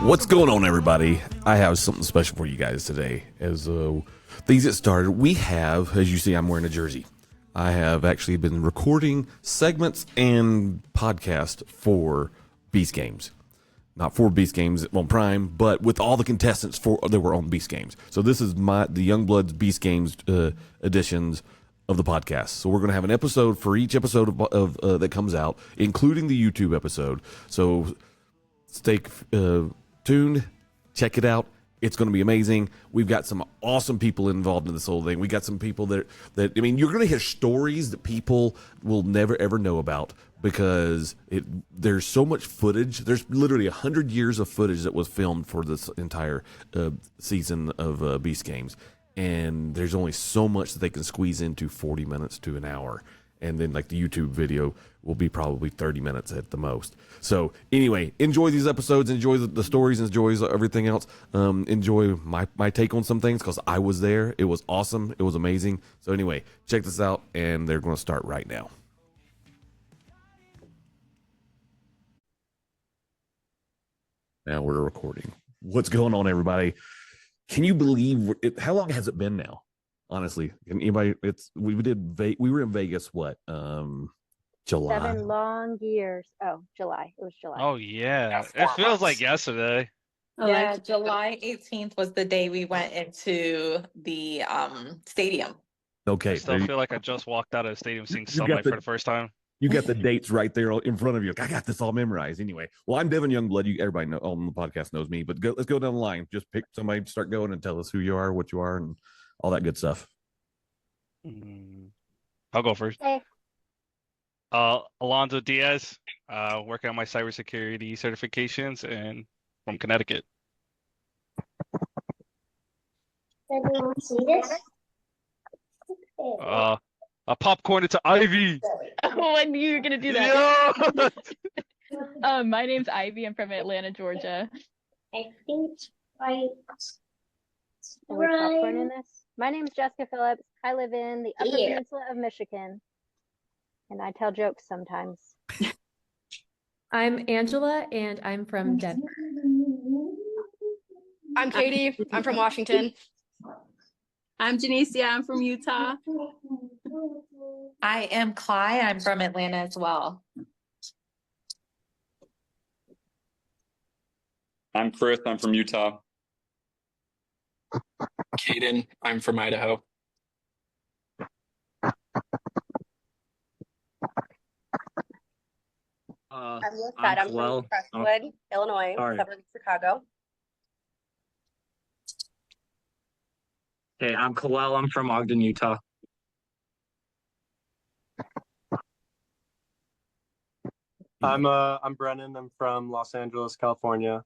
What's going on, everybody? I have something special for you guys today. As things get started, we have, as you see, I'm wearing a jersey. I have actually been recording segments and podcast for Beast Games. Not for Beast Games on Prime, but with all the contestants that were on Beast Games. So this is the Youngbloods Beast Games editions of the podcast. So we're going to have an episode for each episode of that comes out, including the YouTube episode. So stay tuned, check it out. It's going to be amazing. We've got some awesome people involved in this whole thing. We got some people that I mean, you're going to hear stories that people will never ever know about because there's so much footage. There's literally 100 years of footage that was filmed for this entire season of Beast Games, and there's only so much that they can squeeze into 40 minutes to an hour. And then like the YouTube video will be probably 30 minutes at the most. So anyway, enjoy these episodes, enjoy the stories, enjoy everything else. Enjoy my take on some things because I was there. It was awesome. It was amazing. So anyway, check this out, and they're going to start right now. Now we're recording. What's going on, everybody? Can you believe it? How long has it been now? Honestly, can anybody? We were in Vegas. What? July. 7 long years. Oh, July. It was July. Oh yeah, it feels like yesterday. Yeah, July 18th was the day we went into the stadium. Okay, I still feel like I just walked out of the stadium seeing got sunlight for the first time. You got the dates right there in front of you. I got this all memorized. Anyway, well, I'm Devin Youngblood. Everybody know on the podcast knows me, but let's go down the line. Just pick somebody, start going, and tell us who you are, what you are, and all that good stuff. I'll go first. Hey. Alonzo Diaz, working on my cybersecurity certifications and from Connecticut. Everyone see this? A popcorn into Ivy. Oh, I knew you were gonna do that. Yeah! My name's Ivy. I'm from Atlanta, Georgia. I think I Are we popcorn in this? My name is Jessica Phillips. I live in the Upper Yeah. Peninsula of Michigan, and I tell jokes sometimes. I'm Angela, and I'm from Denver. I'm Katie. I'm from Washington. I'm Janicia. I'm from Utah. I am Clyde. I'm from Atlanta as well. I'm Chris. I'm from Utah. Caden, I'm from Idaho. I'm Lucette. I'm from Crestwood, Illinois, suburb of Chicago. Hey, I'm Kalel. I'm from Ogden, Utah. I'm Brennan. I'm from Los Angeles, California.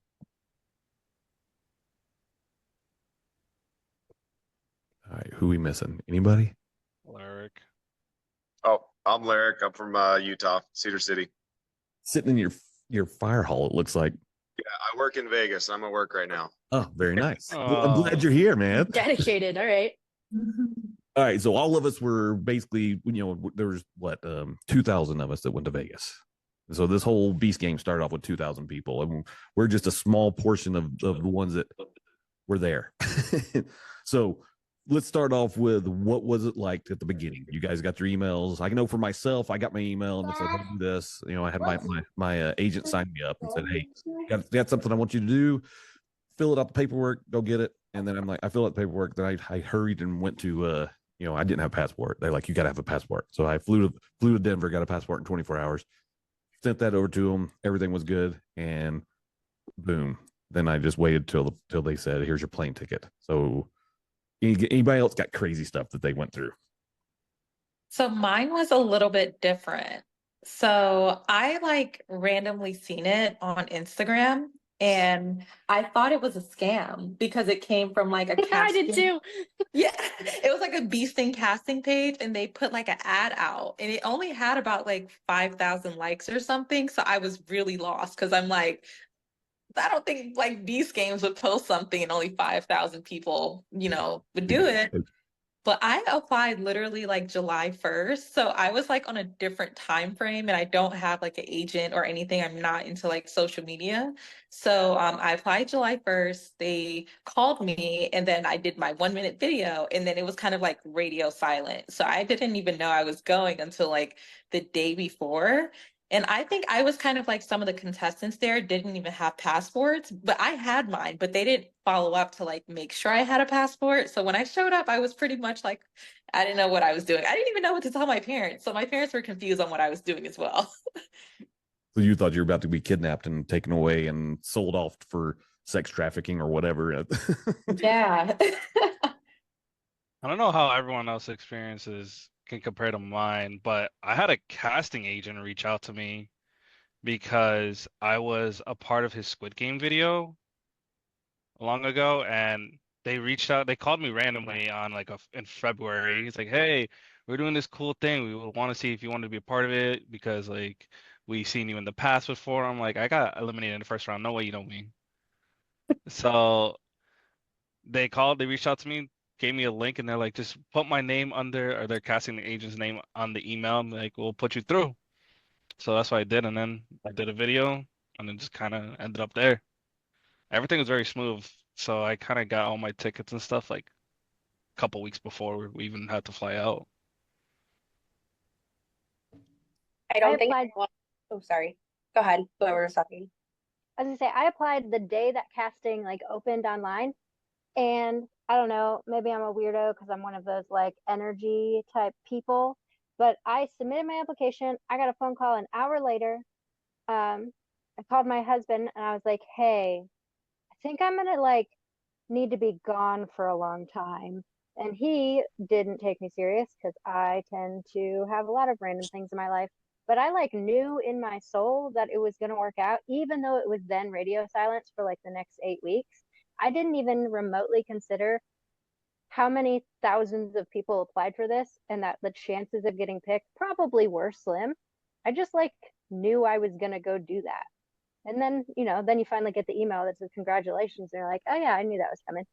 All right, who we missing? Anybody? Lyric. Oh, I'm Lyric. I'm from Utah, Cedar City. Sitting in your fire hall, it looks like. Yeah, I work in Vegas. I'm at work right now. Oh, very nice. I'm glad you're here, man. Dedicated. All right. All right, so all of us were basically, there was 2,000 of us that went to Vegas. So this whole Beast Game started off with 2,000 people, and we're just a small portion of the ones that were there. So let's start off with what was it like at the beginning? You guys got your emails. I know for myself, I got my email and it said, "Hey, do this." I had my agent sign me up and said, "Hey, got something I want you to do. Fill it out the paperwork, go get it." And then I'm like, I fill out the paperwork. Then I hurried and went to I didn't have a passport. They're like, "You got to have a passport." So I flew to Denver, got a passport in 24 hours. Sent that over to them. Everything was good, and boom. Then I just waited till they said, "Here's your plane ticket." So anybody else got crazy stuff that they went through? So mine was a little bit different. So I randomly seen it on Instagram and I thought it was a scam because it came from a casting. I did too. Yeah, it was a Beasting casting page and they put an ad out and it only had about 5,000 likes or something. So I was really lost because I'm like, I don't think Beast Games would post something and only 5,000 people, would do it. But I applied literally like July 1st. So I was like on a different time frame and I don't have like an agent or anything. I'm not into like social media. So I applied July 1st. They called me and then I did my 1 minute video and then it was kind of like radio silent. So I didn't even know I was going until like the day before. And I think I was kind of like some of the contestants there didn't even have passports, but I had mine, but they didn't follow up to like make sure I had a passport. So when I showed up, I was pretty much like, I didn't know what I was doing. I didn't even know what to tell my parents. So my parents were confused on what I was doing as well. So you thought you were about to be kidnapped and taken away and sold off for sex trafficking or whatever. Yeah. I don't know how everyone else's experiences can compare to mine, but I had a casting agent reach out to me because I was a part of his Squid Game video long ago, and they reached out. They called me randomly on like in February. He's like, "Hey, we're doing this cool thing. We want to see if you want to be a part of it because like we seen you in the past before." I'm like, I got eliminated in the first round. No way you know me. So they reached out to me, gave me a link, and they're like, just put my name under, or they're casting the agent's name on the email. I'm like, we'll put you through. So that's what I did, and then I did a video, and then just kind of ended up there. Everything was very smooth, so I kind of got all my tickets and stuff like a couple weeks before we even had to fly out. I don't think. Oh, sorry. Go ahead. Whoever was talking. I was gonna say I applied the day that casting like opened online, and I don't know, maybe I'm a weirdo because I'm one of those like energy type people, but I submitted my application. I got a phone call an hour later. I called my husband and I was like, "Hey, I think I'm gonna like need to be gone for a long time." And he didn't take me serious because I tend to have a lot of random things in my life. But I like knew in my soul that it was going to work out, even though it was then radio silence for like the next 8 weeks. I didn't even remotely consider how many thousands of people applied for this and that the chances of getting picked probably were slim. I just like knew I was going to go do that. And then, then you finally get the email that says congratulations. And you're like, oh yeah, I knew that was coming.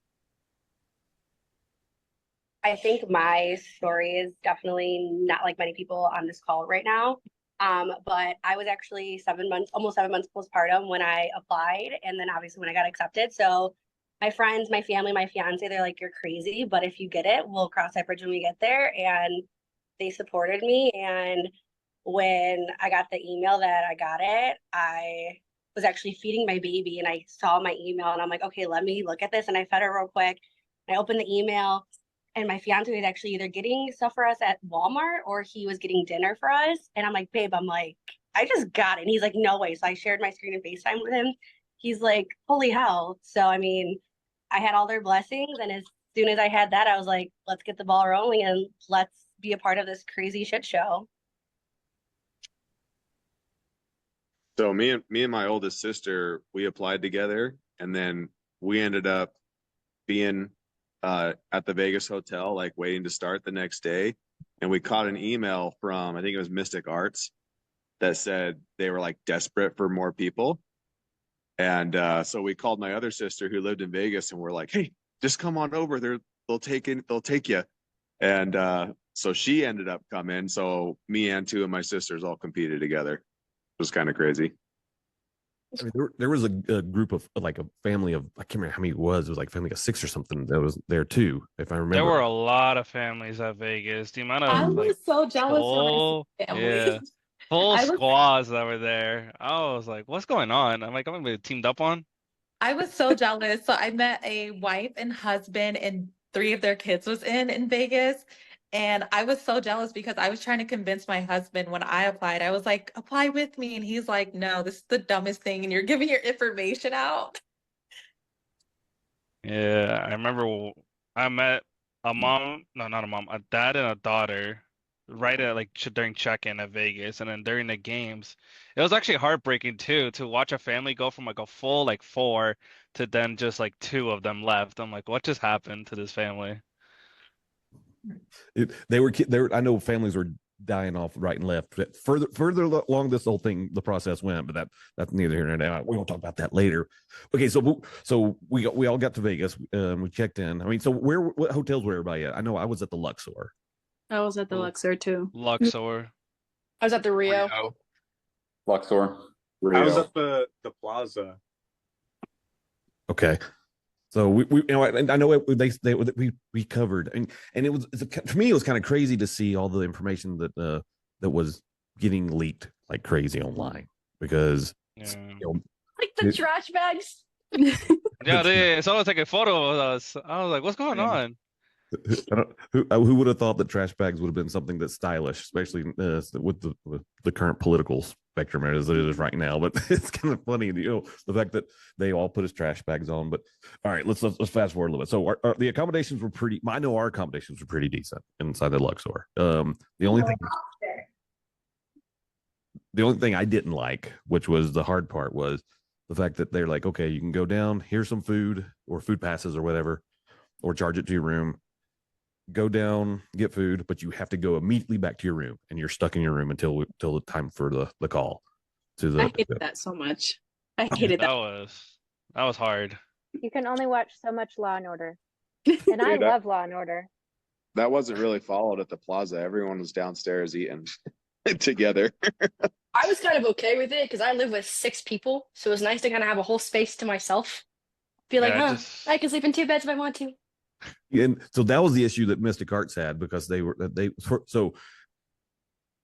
I think my story is definitely not like many people on this call right now. But I was actually almost 7 months postpartum when I applied, and then obviously when I got accepted. So my friends, my family, my fiance, they're like, "You're crazy, but if you get it, we'll cross that bridge when we get there." And they supported me. And when I got the email that I got it, I was actually feeding my baby, and I saw my email, and I'm like, "Okay, let me look at this." And I fed her real quick. I opened the email. And my fiance was actually either getting stuff for us at Walmart or he was getting dinner for us. And I'm like, "Babe," I'm like, "I just got it." And he's like, "No way." So I shared my screen and FaceTime with him. He's like, "Holy hell." So, I mean, I had all their blessings. And as soon as I had that, I was like, let's get the ball rolling and let's be a part of this crazy shit show. So me and my oldest sister, we applied together, and then we ended up being at the Vegas hotel, like waiting to start the next day. And we caught an email from, I think it was Mystic Arts, that said they were like desperate for more people. And so we called my other sister who lived in Vegas, and we're like, "Hey, just come on over. They'll take you." And so she ended up coming. So me and two of my sisters all competed together. It was kind of crazy. I mean, there was a group of like a family of, I can't remember how many it was like family of 6 or something that was there too, if I remember. There were a lot of families at Vegas. The amount of I was so jealous full, when I saw families. yeah, full squads that were there. I was like, what's going on? I'm like, I'm gonna be teamed up on. I was so jealous. So I met a wife and husband and 3 of their kids was in Vegas. And I was so jealous because I was trying to convince my husband when I applied. I was like, "Apply with me." And he's like, "No, this is the dumbest thing. And you're giving your information out." Yeah, I remember I met a dad and a daughter right at like during check-in at Vegas, and then during the games, it was actually heartbreaking too to watch a family go from like a full like 4 to then just like 2 of them left. I'm like, what just happened to this family? I know families were dying off right and left. But further along this whole thing, the process went, but that's neither here nor there. We will talk about that later. Okay, so we all got to Vegas. We checked in. I mean, so what hotels were everybody at? I know I was at the Luxor. I was at the Luxor too. Luxor. I was at the Rio. Luxor. I was at the Plaza. Okay. So we you know, and I know we covered, and it was, for me, it was kind of crazy to see all the information that was getting leaked like crazy online, because Yeah. Like the trash bags. Yeah, someone took a photo of us. I was like, what's going on? Who would have thought that trash bags would have been something that's stylish, especially with the current political spectrum as it is right now. But it's kind of funny, the fact that they all put his trash bags on. But all right, let's fast forward a little bit. So the accommodations were pretty. I know our accommodations were pretty decent inside the Luxor. The only thing I didn't like, which was the hard part, was the fact that they're like, okay, you can go down, here's some food or food passes or whatever, or charge it to your room. Go down, get food, but you have to go immediately back to your room, and you're stuck in your room until the time for the call. I hated that so much. I hated that. That was hard. You can only watch so much Law and Order, and I love Law and Order. That wasn't really followed at the Plaza. Everyone was downstairs eating together. I was kind of okay with it because I live with 6 people, so it was nice to kind of have a whole space to myself. Be like, I can sleep in 2 beds if I want to. And so that was the issue that Mystic Arts had, because so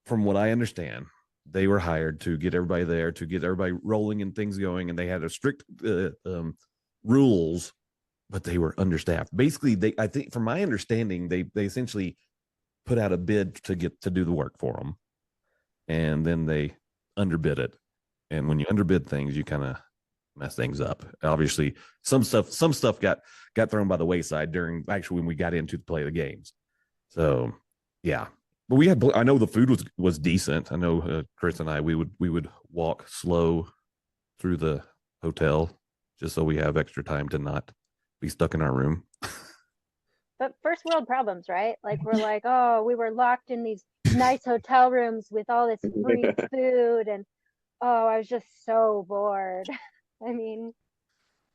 from what I understand, they were hired to get everybody there, to get everybody rolling and things going, and they had a strict rules, but they were understaffed. Basically, I think from my understanding, they essentially put out a bid to do the work for them, and then they underbid it. And when you underbid things, you kind of mess things up. Obviously, some stuff got thrown by the wayside when we got into play the games. So yeah, but I know the food was decent. I know Chris and I we would walk slow through the hotel just so we have extra time to not be stuck in our room. But first world problems, right? Like, we're like, oh, we were locked in these nice hotel rooms with all this free food, and oh, I was just so bored. I mean,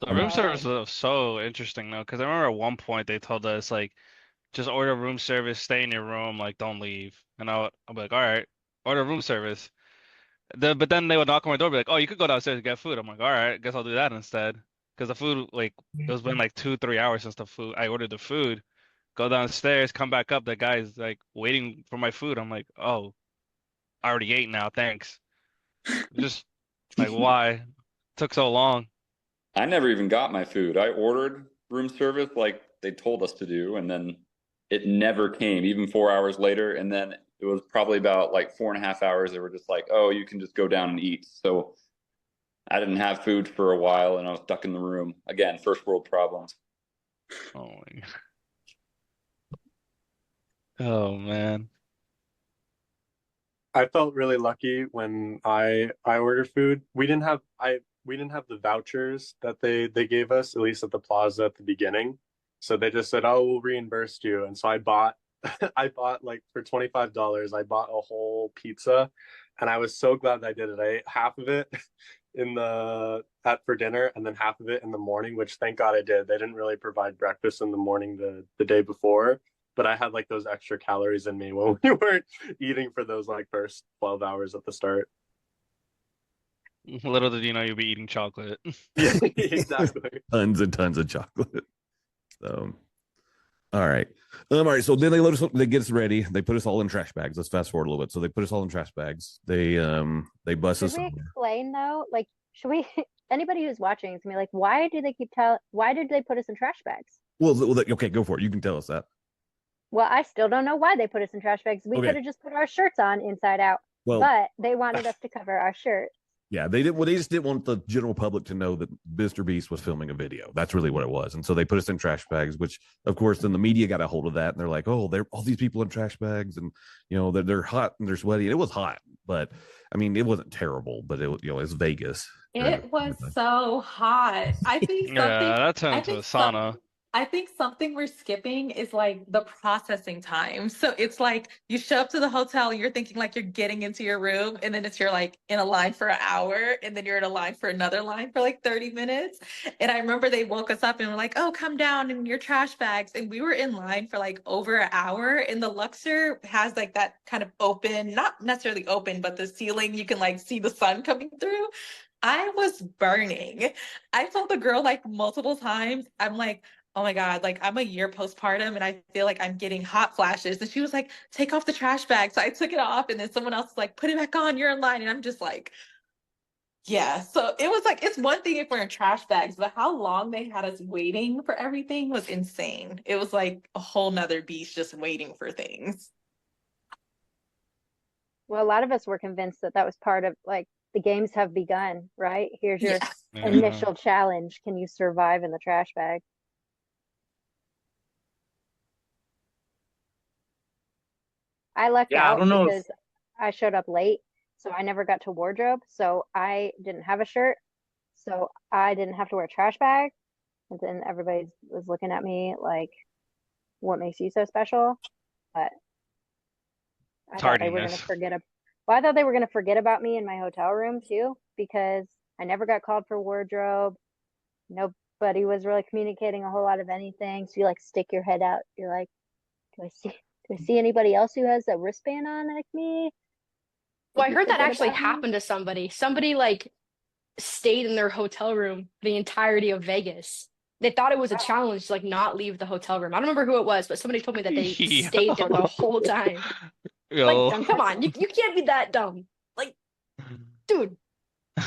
the room service was so interesting though, because I remember at one point they told us like, just order room service, stay in your room, like don't leave. And I'm like, all right, order room service. But then they would knock on my door, be like, oh, you could go downstairs and get food. I'm like, all right, guess I'll do that instead. Because the food, like, it was been like 2-3 hours since I ordered the food. Go downstairs, come back up, the guy's like waiting for my food. I'm like, oh, I already ate now, thanks. Just like, why? Took so long. I never even got my food. I ordered room service like they told us to do, and then it never came, even 4 hours later. And then it was probably about like 4.5 hours. They were just like, oh, you can just go down and eat. So I didn't have food for a while, and I was stuck in the room. Again, first world problems. Oh man. I felt really lucky when I ordered food. We didn't have the vouchers that they gave us, at least at the Plaza at the beginning. So they just said, "Oh, we'll reimburse you." And so I bought like for $25, I bought a whole pizza, and I was so glad that I did it. I ate half of it for dinner, and then half of it in the morning, which thank God I did. They didn't really provide breakfast in the morning the day before, but I had like those extra calories in me when we weren't eating for those like first 12 hours at the start. Little did you know you'd be eating chocolate. Yeah, exactly. Tons and tons of chocolate. So, all right. So then they get us ready. They put us all in trash bags. Let's fast forward a little bit. So they put us all in trash bags. They bus us. Should we explain though? Like, should we? Anybody who's watching is gonna be like, why did they put us in trash bags? Well, okay, go for it. You can tell us that. Well, I still don't know why they put us in trash bags. We could have just put our shirts on inside out. Well, but they wanted us to cover our shirts. Yeah, they did. Well, they just didn't want the general public to know that Mr. Beast was filming a video. That's really what it was. And so they put us in trash bags, which, of course, then the media got a hold of that, and they're like, "Oh, they're all these people in trash bags, and they're hot and they're sweaty." And it was hot, but I mean, it wasn't terrible. But it's Vegas. It was so hot. I think something. Yeah, that turned into a sauna. I think something we're skipping is like the processing time. So it's like you show up to the hotel and you're thinking like you're getting into your room, and then you're like in a line for an hour, and then you're in a line for another line for like 30 minutes. And I remember they woke us up and were like, oh, come down in your trash bags. And we were in line for like over an hour. And the Luxor has like that kind of open, not necessarily open, but the ceiling, you can like see the sun coming through. I was burning. I told the girl like multiple times, I'm like, oh my God, like I'm a year postpartum and I feel like I'm getting hot flashes. And she was like, take off the trash bag. So I took it off, and then someone else was like, put it back on, you're in line. And I'm just like, yeah. So it was like, it's one thing if we're in trash bags, but how long they had us waiting for everything was insane. It was like a whole nother beast just waiting for things. Well, a lot of us were convinced that that was part of like the games have begun, right? Here's your Yeah. initial challenge. Can you survive in the trash bag? I lucked Yeah, I out don't know if because I showed up late, so I never got to wardrobe. So I didn't have a shirt, so I didn't have to wear a trash bag. And then everybody was looking at me like, "What makes you so special?" But I thought they were gonna Tardiness. forget. Well, I thought they were gonna forget about me in my hotel room too, because I never got called for wardrobe. Nobody was really communicating a whole lot of anything. So you like stick your head out. You're like, do I see anybody else who has a wristband on like me? Well, Did I you heard that forget actually about me? happened to somebody. Somebody like stayed in their hotel room the entirety of Vegas. They thought it was a challenge to like not leave the hotel room. I don't remember who it was, but somebody told me that they stayed there the whole time. Like, Yo. come on, you can't be that dumb. Like, dude.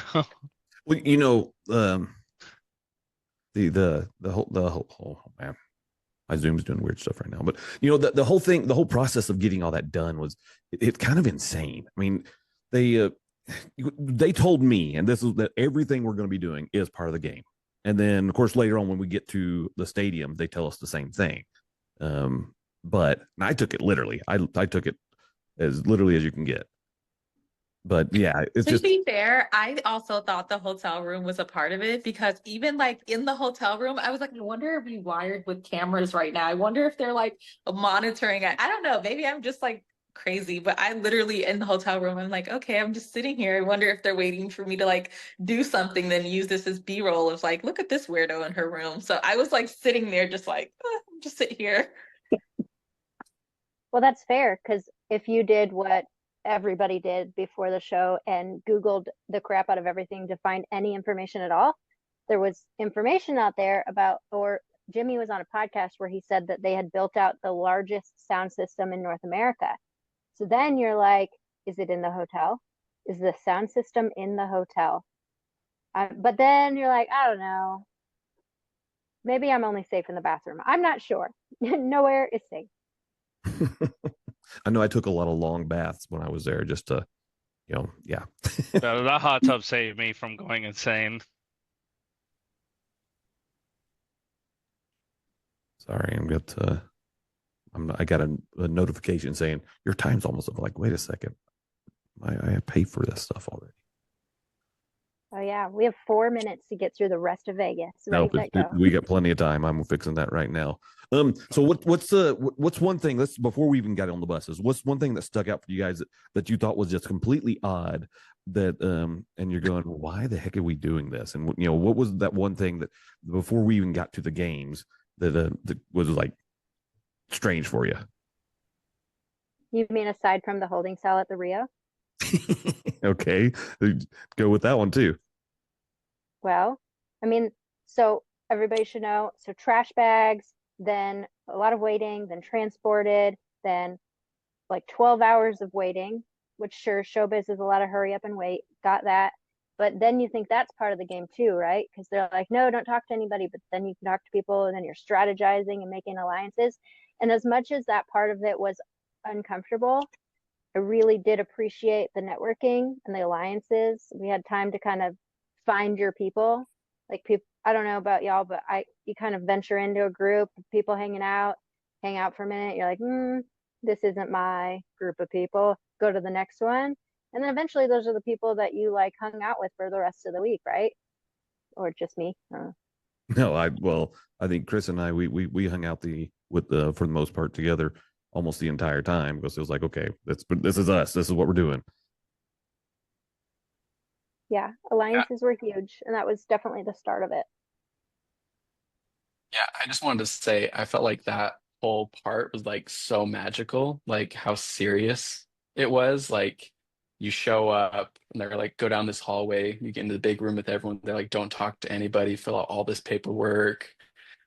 Well, you know, the whole oh man, my Zoom's doing weird stuff right now. But you know, the whole thing, the whole process of getting all that done was it's kind of insane. I mean, they told me, and this is that everything we're going to be doing is part of the game. And then, of course, later on when we get to the stadium, they tell us the same thing. But I took it literally. I took it as literally as you can get. But yeah, it's To just be fair, I also thought the hotel room was a part of it, because even like in the hotel room, I was like, I wonder if we wired with cameras right now. I wonder if they're like monitoring it. I don't know. Maybe I'm just like crazy, but I literally in the hotel room, I'm like, okay, I'm just sitting here. I wonder if they're waiting for me to like do something, then use this as B-roll of like, look at this weirdo in her room. So I was like sitting there just like, just sit here. Well, that's fair because if you did what everybody did before the show and Googled the crap out of everything to find any information at all, there was information out there about, or Jimmy was on a podcast where he said that they had built out the largest sound system in North America. So then you're like, is it in the hotel? Is the sound system in the hotel? But then you're like, I don't know. Maybe I'm only safe in the bathroom. I'm not sure. Nowhere is safe. I know I took a lot of long baths when I was there just to, yeah. That hot tub saved me from going insane. Sorry, I got a notification saying your time's almost up. Like, wait a second, I paid for this stuff already. Oh yeah, we have 4 minutes to get through the rest of Vegas. No, we got plenty of time. I'm fixing that right now. So what's one thing? Let's before we even got on the buses. What's one thing that stuck out for you guys that you thought was just completely odd? That and you're going, why the heck are we doing this? And what was that one thing that before we even got to the games that was like strange for you? You mean aside from the holding cell at the Rio? Okay, go with that one too. Well, I mean, so everybody should know. So trash bags, then a lot of waiting, then transported, then like 12 hours of waiting, which sure, showbiz is a lot of hurry up and wait. Got that. But then you think that's part of the game too, right? Because they're like, no, don't talk to anybody, but then you can talk to people and then you're strategizing and making alliances. And as much as that part of it was uncomfortable, I really did appreciate the networking and the alliances. We had time to kind of find your people. Like people, I don't know about y'all, but you kind of venture into a group of people hanging out, hang out for a minute. You're like, this isn't my group of people. Go to the next one. And then eventually those are the people that you like hung out with for the rest of the week, right? Or just me. No, I think Chris and I we hung out for the most part together almost the entire time because it was like, okay, this is us. This is what we're doing. Yeah, alliances were huge, and that was definitely the start of it. Yeah, I just wanted to say I felt like that whole part was like so magical, like how serious it was. Like you show up and they're like, go down this hallway, you get into the big room with everyone. They're like, don't talk to anybody, fill out all this paperwork.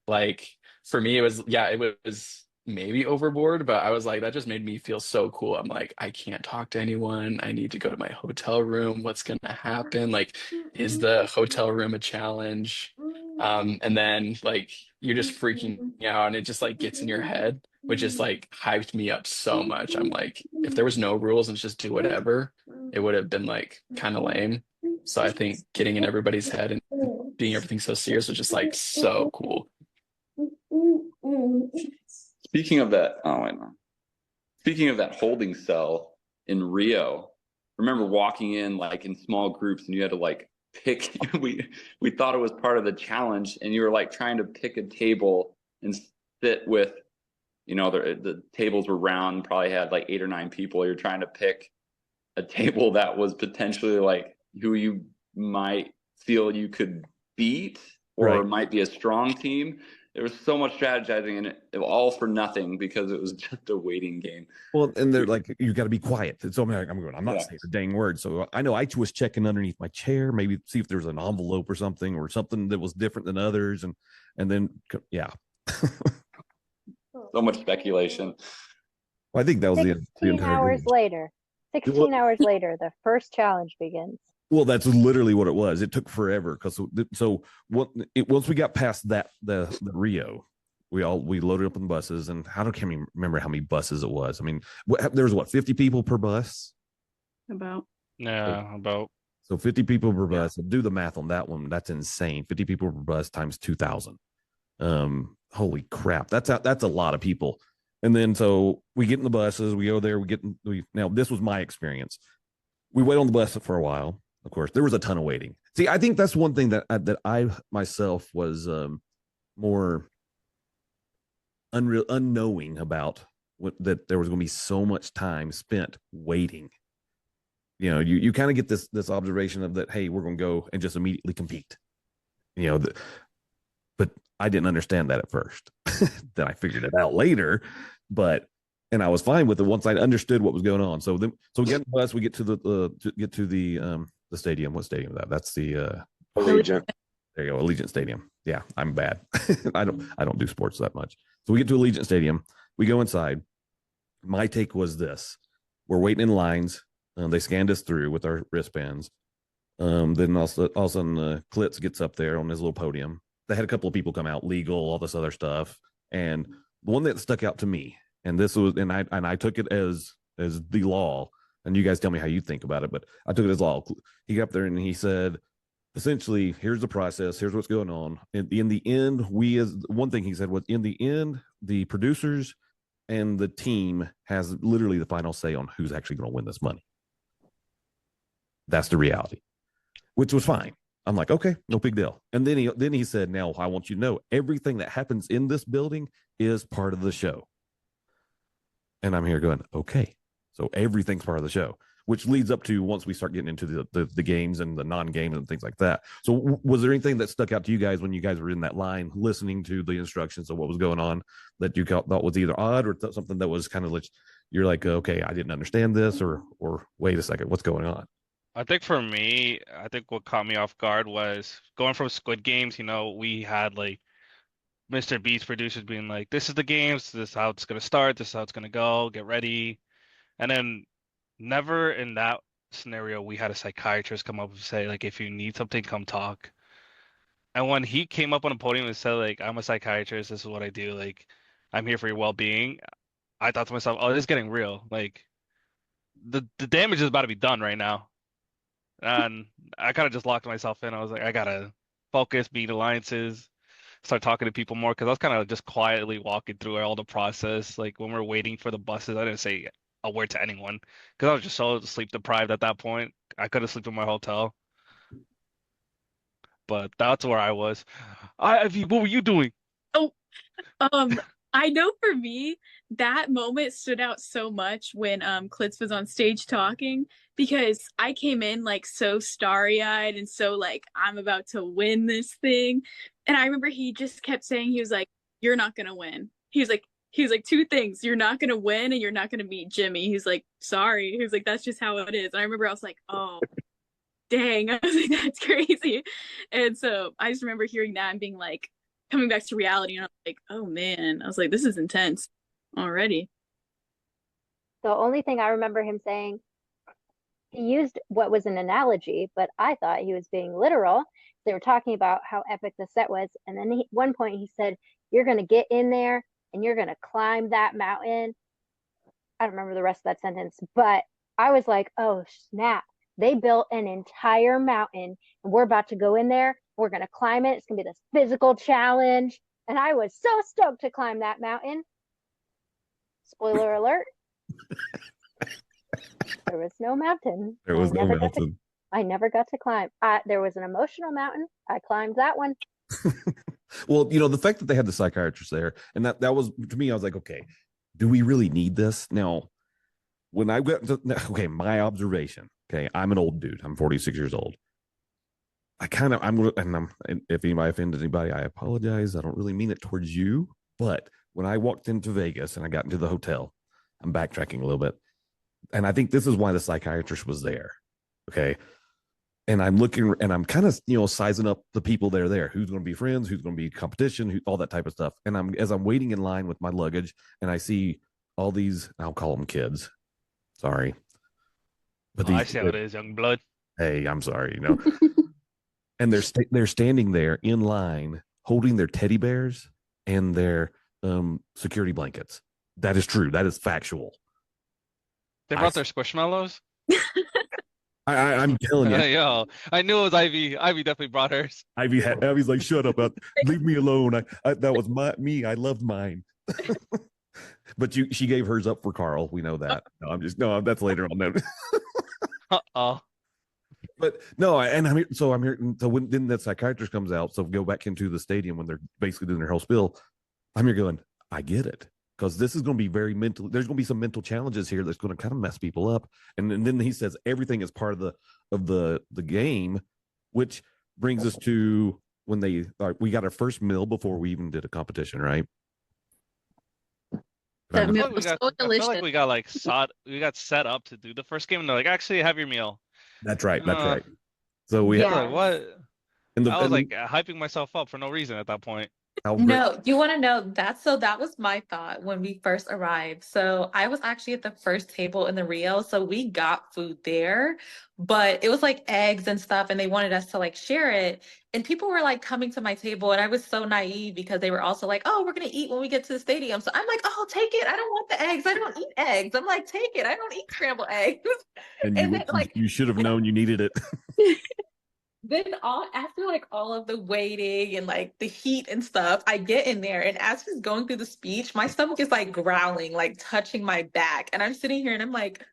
Like for me, it was, yeah, it was maybe overboard, but I was like, that just made me feel so cool. I'm like, I can't talk to anyone. I need to go to my hotel room. What's gonna happen? Like, is the hotel room a challenge? And then like you're just freaking out and it just like gets in your head, which is like hyped me up so much. I'm like, if there was no rules and just do whatever, it would have been like kind of lame. So I think getting in everybody's head and being everything so serious was just like so cool. Speaking of that, oh wait, no. Speaking of that holding cell in Rio, remember walking in like in small groups and you had to like pick we thought it was part of the challenge and you were like trying to pick a table and sit with, you know, the tables were round, probably had like 8 or 9 people. You're trying to pick a table that was potentially like who you might feel you could beat or Right. might be a strong team. There was so much strategizing in it all for nothing because it was just a waiting game. Well, and they're like, you got to be quiet. So I'm not Yeah. saying a dang word. So I know I was checking underneath my chair, maybe see if there's an envelope or something that was different than others, and then yeah. So much speculation. Well, I think that was the 16 entire hours game. later. 16 hours later, the first challenge begins. Well, that's literally what it was. It took forever because once we got past the Rio, we loaded up on the buses, and can't remember how many buses it was. I mean, there was 50 people per bus. About. Yeah, about. So 50 people per bus. Do the math on that one. That's insane. 50 people per bus times 2,000. Holy crap! That's a lot of people. And then so we get in the buses, we go there, now this was my experience. We wait on the bus for a while. Of course, there was a ton of waiting. See, I think that's one thing that I myself was more unknowing about, that there was going to be so much time spent waiting. You know, you kind of get this observation of that, hey, we're going to go and just immediately compete. You know, but I didn't understand that at first. Then I figured it out later, and I was fine with it once I understood what was going on. So we get in the bus, we get to the stadium. What stadium is that? That's the Allegiant. There you go, Allegiant Stadium. Yeah, I'm bad. I don't do sports that much. So we get to Allegiant Stadium. We go inside. My take was this: we're waiting in lines. They scanned us through with our wristbands. Then all of a sudden, Klitz gets up there on his little podium. They had a couple of people come out, legal, all this other stuff, and the one that stuck out to me, and this was, and I took it as the law. And you guys tell me how you think about it, but I took it as law. He got up there and he said, essentially, here's the process. Here's what's going on. In the end, one thing he said was, in the end, the producers and the team has literally the final say on who's actually going to win this money. That's the reality, which was fine. I'm like, okay, no big deal. And then he said, now I want you to know everything that happens in this building is part of the show. And I'm here going, okay. So everything's part of the show, which leads up to once we start getting into the games and the non-games and things like that. So was there anything that stuck out to you guys when you guys were in that line listening to the instructions of what was going on that you thought was either odd or something that was kind of like, you're like, okay, I didn't understand this, or wait a second, what's going on? I think for me, I think what caught me off guard was going from Squid Games. You know, we had like Mr. Beast producers being like, this is the games, this is how it's going to start, this is how it's going to go, get ready. And then never in that scenario, we had a psychiatrist come up and say, like, if you need something, come talk. And when he came up on a podium and said, like, I'm a psychiatrist, this is what I do, like, I'm here for your well-being, I thought to myself, oh, this is getting real. Like, the damage is about to be done right now. And I kind of just locked myself in. I was like, I gotta focus, beat alliances, start talking to people more, because I was kind of just quietly walking through all the process. Like when we're waiting for the buses, I didn't say a word to anyone because I was just so sleep deprived at that point. I couldn't sleep in my hotel. but that's where I was. Ivy, what were you doing? Oh, I know for me, that moment stood out so much when Klitz was on stage talking because I came in like so starry-eyed and so like I'm about to win this thing. And I remember he just kept saying, he was like, "You're not gonna win." He was like two things. You're not gonna win and you're not gonna beat Jimmy. He's like, sorry. He was like, that's just how it is. And I remember I was like, oh dang. I was like, that's crazy. And so I just remember hearing that and being like, coming back to reality, and I was like, oh man, I was like, this is intense already. The only thing I remember him saying, he used what was an analogy, but I thought he was being literal. They were talking about how epic the set was, and then one point he said, "You're gonna get in there and you're gonna climb that mountain." I don't remember the rest of that sentence, but I was like, "Oh snap! They built an entire mountain, and we're about to go in there. We're gonna climb it. It's gonna be this physical challenge." And I was so stoked to climb that mountain. Spoiler alert. There was no mountain. There was no mountain. I never got to climb. There was an emotional mountain. I climbed that one. Well, the fact that they had the psychiatrist there, and that was, to me, I was like, okay, do we really need this? Now, when I went to, okay, my observation, okay, I'm an old dude. I'm 46 years old. And if anybody offended anybody, I apologize. I don't really mean it towards you. But when I walked into Vegas and I got into the hotel, I'm backtracking a little bit. And I think this is why the psychiatrist was there. Okay. And I'm looking and I'm kind of, sizing up the people that are there. Who's going to be friends? Who's going to be competition? All that type of stuff. And as I'm waiting in line with my luggage and I see all these, I'll call them kids. Sorry. But I see how it is, young blood. Hey, I'm sorry, And they're standing there in line holding their teddy bears and their security blankets. That is true. That is factual. They brought their Squishmallows? I'm telling you. Yo, I knew it was Ivy. Ivy definitely brought hers. Ivy's like, shut up, leave me alone. That was me. I loved mine. But she gave hers up for Carl. We know that. No, that's later on. Uh-oh. But no, and I'm here. So when then that psychiatrist comes out, so go back into the stadium when they're basically doing their whole spiel. I'm here going, I get it. Because this is going to be very mental. There's going to be some mental challenges here that's going to kind of mess people up. And then he says everything is part of the game, which brings us to when we got our first meal before we even did a competition, right? That meal was so delicious. I feel like we got set up to do the first game, and they're like, actually, have your meal. That's right. That's right. So we had like, what? I was like hyping myself up for no reason at that point. No, you want to know that was my thought when we first arrived. So I was actually at the first table in the Rio, so we got food there, but it was like eggs and stuff, and they wanted us to like share it. And people were like coming to my table, and I was so naive because they were also like, "Oh, we're gonna eat when we get to the stadium." So I'm like, "Oh, take it. I don't want the eggs. I don't eat eggs." I'm like, "Take it. I don't eat scrambled eggs." And then, you should have known you needed it. Then after like all of the waiting and like the heat and stuff, I get in there, and as he's going through the speech, my stomach is like growling, like touching my back, and I'm sitting here and I'm like,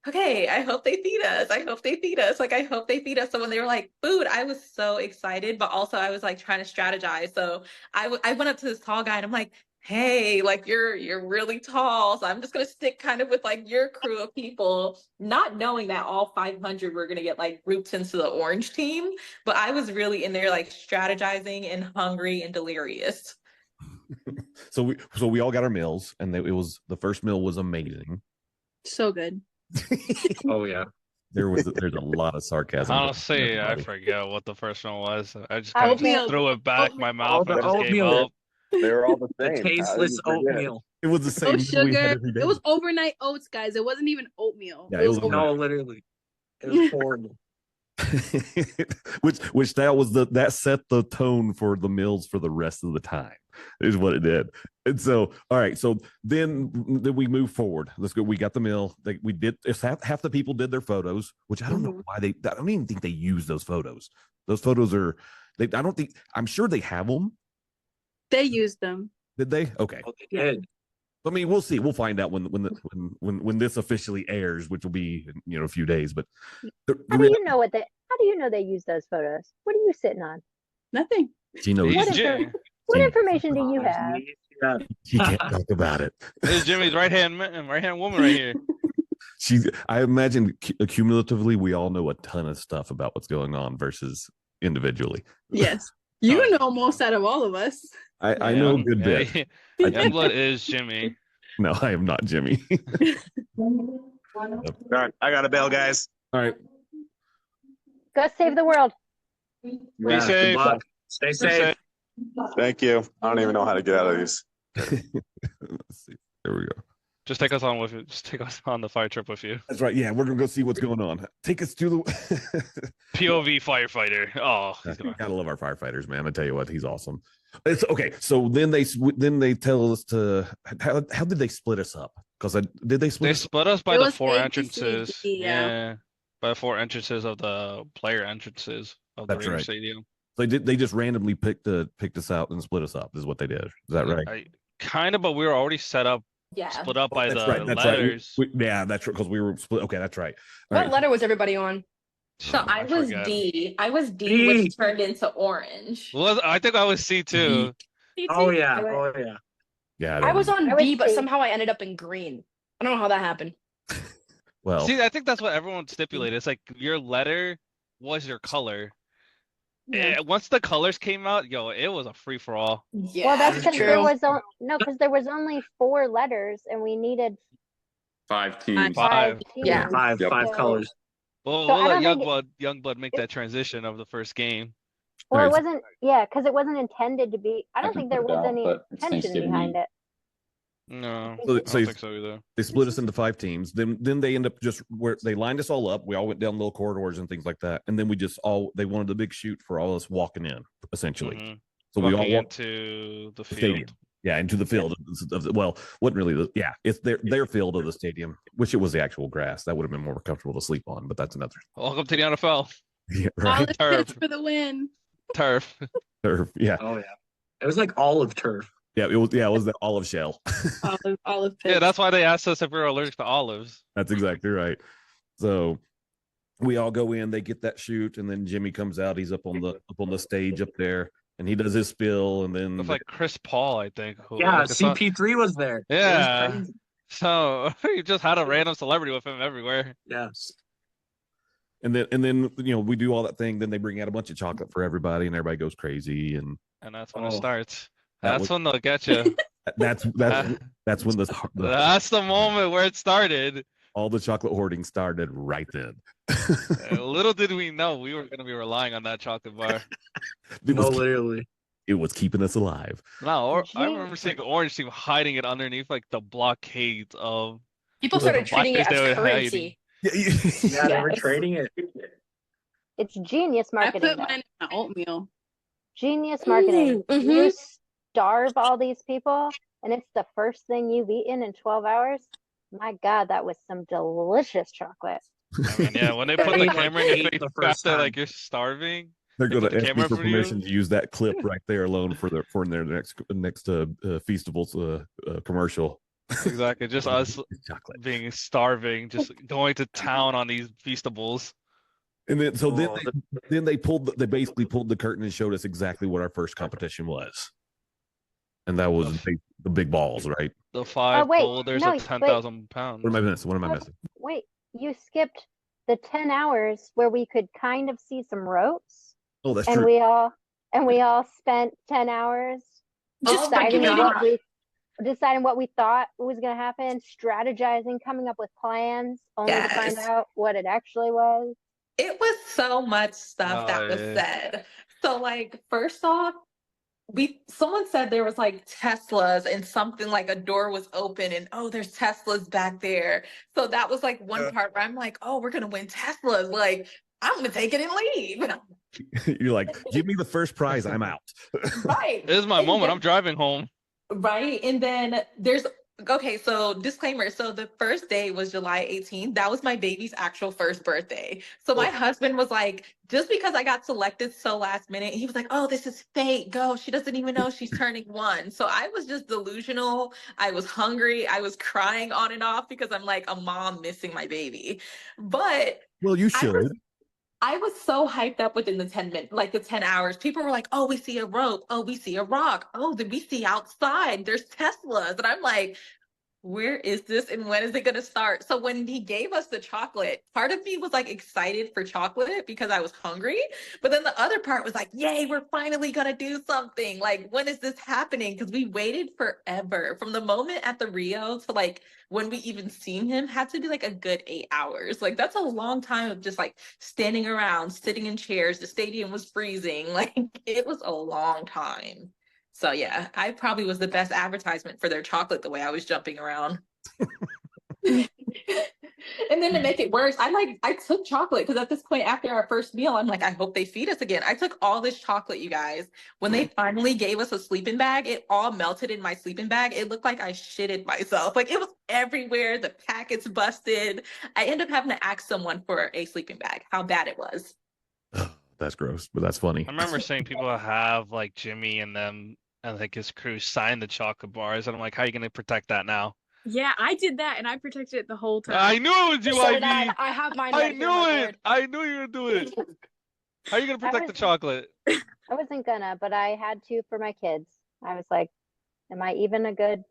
okay, I hope they feed us. I hope they feed us. Like, I hope they feed us. So when they were like food, I was so excited, but also I was like trying to strategize. So I went up to this tall guy and I'm like, hey, like you're really tall, so I'm just gonna stick kind of with like your crew of people, not knowing that all 500 were gonna get like grouped into the orange team. But I was really in there like strategizing and hungry and delirious. So we all got our meals, and the first meal was amazing. So good. Oh yeah. There's a lot of sarcasm. Honestly, I forget what the first one was. I just kind of threw it back my mouth and just gave up. They're all the same. Tasteless oatmeal. It was the same. No sugar. It was overnight oats, guys. It wasn't even oatmeal. Yeah, it was no, literally. It was horrible. which that set the tone for the meals for the rest of the time, is what it did. And so, all right, so then we move forward. Let's go. We got the meal. We did. Half the people did their photos, which I don't know why I don't even think they use those photos. Those photos are. I'm sure they have them. They used them. Did they? Okay. Oh, they did. I mean, we'll see. We'll find out when this officially airs, which will be a few days. But how do you know they use those photos? What are you sitting on? Nothing. She knows. What, what information do you have? She can't talk about it. This is Jimmy's right hand woman right here. I imagine cumulatively, we all know a ton of stuff about what's going on versus individually. Yes. You know most out of all of us. I know a good bit. Youngblood is Jimmy. No, I am not Jimmy. All right, I got to bail, guys. All right. Go save the world. Be safe. Good luck. Stay safe. Thank you. I don't even know how to get out of these. Let's see. There we go. Just take us on with you. Just take us on the fire trip with you. That's right. Yeah, we're gonna go see what's going on. Take us to the POV firefighter. Oh, gotta love our firefighters, man. I tell you what, he's awesome. It's okay. So then they tell us to how did they split us up? Because did they split? They us split us by It the was 4 A, B, C, entrances. D, yeah. By the 4 entrances of the player entrances of the That's Raider right. Stadium. They just randomly picked us out and split us up. Is what they did. Is that right? Kind of, but we were already set up, Yeah. split up by That's the right. That's letters. right. Yeah, that's right. Because we were split. Okay, that's right. All What right. letter was everybody on? So I was forgot. D. I was D, which turned into orange. I think I was C too. Oh yeah. Oh yeah. Yeah. I was on I B, was but C. somehow I ended up in green. I don't know how that happened. Well. See, I think that's what everyone stipulated. It's like your letter was your color. Once the colors came out, it was a free for all. Yeah. Well, that's because there true. was because there was only 4 letters, and we needed 5 teams. 5. teams. Yeah. Five So- colors. Well, So we'll I let don't think Youngblood make that transition of the first game. Well, it Right. wasn't. Because it wasn't intended to be. I don't can think there put it was out, any but it's intention Thanksgiving behind Eve. it. No, So- I so don't you- think so either. They split us into 5 teams. Then they end up just where they lined us all up. We all went down little corridors and things like that. And then we just they wanted the big shoot for all us walking in, essentially. Mhm. So we all Walking walked into the the field. stadium. Yeah, into the field. Well, wasn't really it's their field of the stadium, which it was the actual grass. That would have been more comfortable to sleep on, but that's another. Welcome to the NFL. Yeah, right. Olive Turf. pits for the win. Turf. Turf, yeah. Oh yeah. It was like olive turf. Yeah, it was the olive shell. Olive pits. Yeah, that's why they asked us if we were allergic to olives. That's exactly right. So we all go in, they get that shoot, and then Jimmy comes out. He's up on the stage up there, and he does his spill, and then It's like Chris Paul, I think. Yeah, like, it's not- CP3 was there. It was Yeah. crazy. So you just had a random celebrity with him everywhere. Yes. and then we do all that thing. Then they bring out a bunch of chocolate for everybody, and everybody goes crazy, and And that's when Oh. it starts. That That's was- when they'll get you. that's when That's the moment where it started. all the chocolate hoarding started right then. Little did we know we were going to be relying on that chocolate bar. It No, was, literally. it was keeping us alive. No, I Gee. remember seeing Orange Team hiding it underneath like the blockades of. People the started treating it blackberries they as were hiding. currency. Yeah, they were Yes. trading it. It's genius I marketing. put though. mine in my oatmeal. Genius marketing. Mhm. You starve all these people, and it's the first thing you've eaten in 12 hours. My God, that was some delicious chocolate. I mean, yeah, when they put the ate, like, camera in your 8 face the first after like time. you're starving. They're They going put to the ask me camera for for you? permission to use that clip right there alone for their next Feastables commercial. Exactly, just us Chocolate. being starving, just going to town on these Feastables. And then Oh, they basically pulled the curtain and showed us exactly what our first competition was, and that was the big balls, right? The 5 wait, boulders no, of 10,000 pounds. What am I missing? What am I Oh, missing? Wait, you skipped the 10 hours where we could kind of see some ropes, Oh, that's and true. we all spent 10 hours Oh my deciding what we thought was going to happen, strategizing, coming up with plans, only to find Yes. out what it actually was. It was so much stuff that Oh, was yeah. said. So like first off, someone said there was like Teslas and something like a door was open and there's Teslas back there. So that was like one part where I'm like, oh, we're gonna win Teslas. Like I'm gonna take it and leave. You're like, give me the first prize, I'm out. Right. This is my And moment. then- I'm driving home. Right. And then so disclaimer. So the first day was July 18th. That was my baby's actual first birthday. So my husband was like, just because I got selected so last minute, he was like, oh, this is fate. Go. She doesn't even know she's turning 1. So I was just delusional. I was hungry. I was crying on and off because I'm like a mom missing my baby. But Well, you I was- should. I was so hyped up within the 10 minutes, like the 10 hours. People were like, oh, we see a rope. Oh, we see a rock. Oh, did we see outside? There's Teslas. And I'm like, where is this and when is it going to start? So when he gave us the chocolate, part of me was like excited for chocolate because I was hungry. But then the other part was like, yay, we're finally going to do something. Like, when is this happening? Because we waited forever from the moment at the Rio to like when we even seen him had to be like a good 8 hours. Like, that's a long time of just like standing around, sitting in chairs. The stadium was freezing. Like, it was a long time. So yeah, I probably was the best advertisement for their chocolate the way I was jumping around. And then to make it worse, I took chocolate because at this point after our first meal, I'm like, I hope they feed us again. I took all this chocolate, you guys. When they finally gave us a sleeping bag, it all melted in my sleeping bag. It looked like I shitted myself. Like, it was everywhere. The packets busted. I ended up having to ask someone for a sleeping bag, how bad it was. That's gross, but that's funny. I remember seeing people have like Jimmy and them and like his crew sign the chocolate bars, and I'm like, how are you gonna protect that now? Yeah, I did that and I protected it the whole time. I knew it was you, So did Ivy. I have mine I right here on my knew it. board. I knew you were gonna do it. How are you gonna protect the chocolate? I wasn't gonna, but I had to for my kids. I was like, am I even a good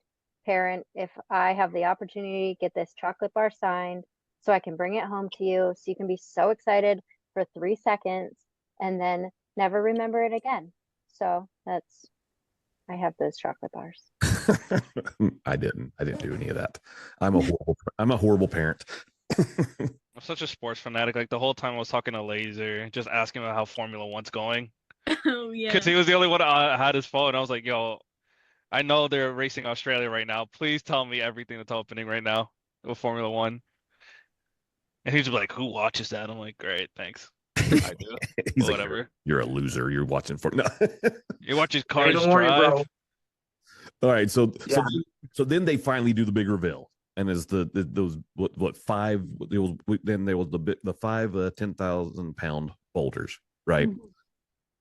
parent if I have the opportunity to get this chocolate bar signed so I can bring it home to you so you can be so excited for 3 seconds and then never remember it again. So I have those chocolate bars. I didn't do any of that. I'm a horrible parent. I'm such a sports fanatic. Like, the whole time I was talking to Laser, just asking about how Formula One's going. Oh yeah. Because he was the only one that had his phone. I was like, yo, I know they're racing Australia right now. Please tell me everything that's happening right now with Formula One. And he's just like, who watches that? I'm like, great, thanks. I do. He's like, Whatever. you're a loser. You're watching for no. You watch his Hey, cars don't worry, drive. bro. All right, so Yeah. so then they finally do the big reveal, and as those what five it was then there was the five 10,000-pound boulders, right? Mm-hmm.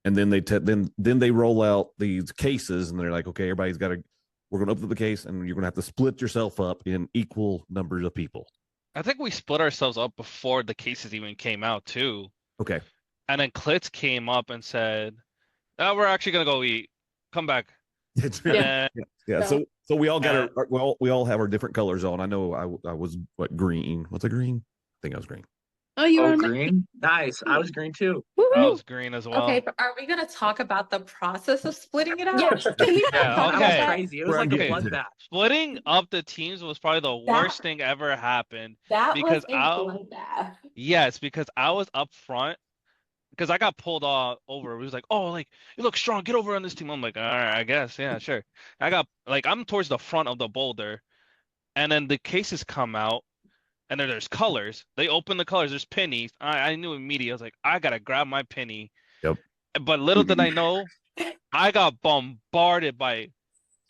And then then they roll out these cases, and they're like, okay, everybody's got to we're going to open up the case, and you're going to have to split yourself up in equal numbers of people. I think we split ourselves up before the cases even came out too. Okay. And then Klitz came up and said, oh, we're actually gonna go eat. Come back. Yeah. And Yeah. So we all got we all have our different colors on. I know I was green. What's a green? I think I was green. Oh, you Oh, were green? Nice. I was green too. I was green as well. Okay, but are we gonna talk about the process of splitting it up? Yeah, can we Yeah, talk okay. about That that? was crazy. It was like a Okay. bloodbath. Splitting up the teams was probably the That- worst thing ever happened. That Because was a bloodbath. Yes, because I was up front. Because I got pulled all over. It was like, oh, like, you look strong. Get over on this team. I'm like, all right, I guess. Yeah, sure. I'm towards the front of the boulder. And then the cases come out. And then there's colors. They open the colors. There's pennies. I knew immediately. I was like, I got to grab my penny. Yep. But little did I know, I got bombarded by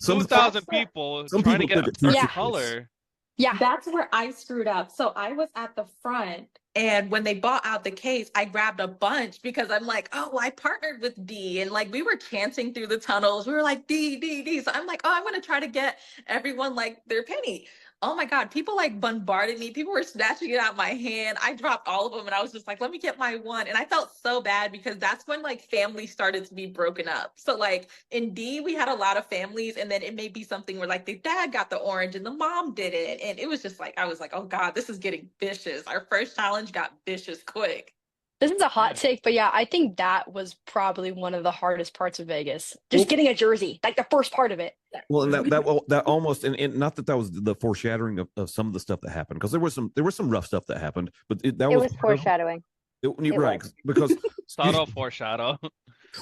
2,000 people some trying to people get took it a too first Yeah. color. Yeah. That's where I screwed up. So I was at the front, and when they bought out the case, I grabbed a bunch because I'm like, oh, I partnered with D, and like we were chanting through the tunnels. We were like D, D, D. So I'm like, oh, I'm gonna try to get everyone like their penny. Oh my God, people like bombarded me. People were snatching it out my hand. I dropped all of them, and I was just like, let me get my one. And I felt so bad because that's when like families started to be broken up. So like in D, we had a lot of families, and then it may be something where like the dad got the orange and the mom didn't. And it was just like, I was like, oh God, this is getting vicious. Our first challenge got vicious quick. This is a hot take, but yeah, I think that was probably one of the hardest parts of Vegas. Just getting a jersey, like the first part of it. Well, and that almost and not that was the foreshadowing of some of the stuff that happened, because there was some rough stuff that happened, but that It was foreshadowing. You're right, was. because Subtle foreshadow.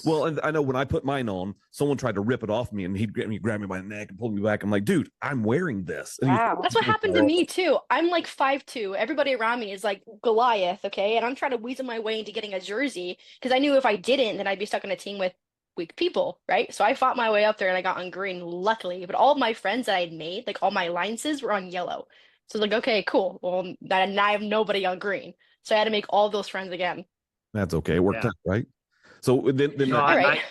well, and I know when I put mine on, someone tried to rip it off me, and he'd grab me by the neck and pull me back. I'm like, dude, I'm wearing this. And Wow. That's what happened to me too. I'm like 5'2". Everybody around me is like Goliath, okay? And I'm trying to weasel my way into getting a jersey because I knew if I didn't, then I'd be stuck on a team with weak people, right? So I fought my way up there and I got on green, luckily. But all of my friends that I had made, like all my alliances, were on yellow. So I was like, okay, cool. Well, now I have nobody on green. So I had to make all those friends again. That's okay. It worked Yeah. out, right? So then No, All right.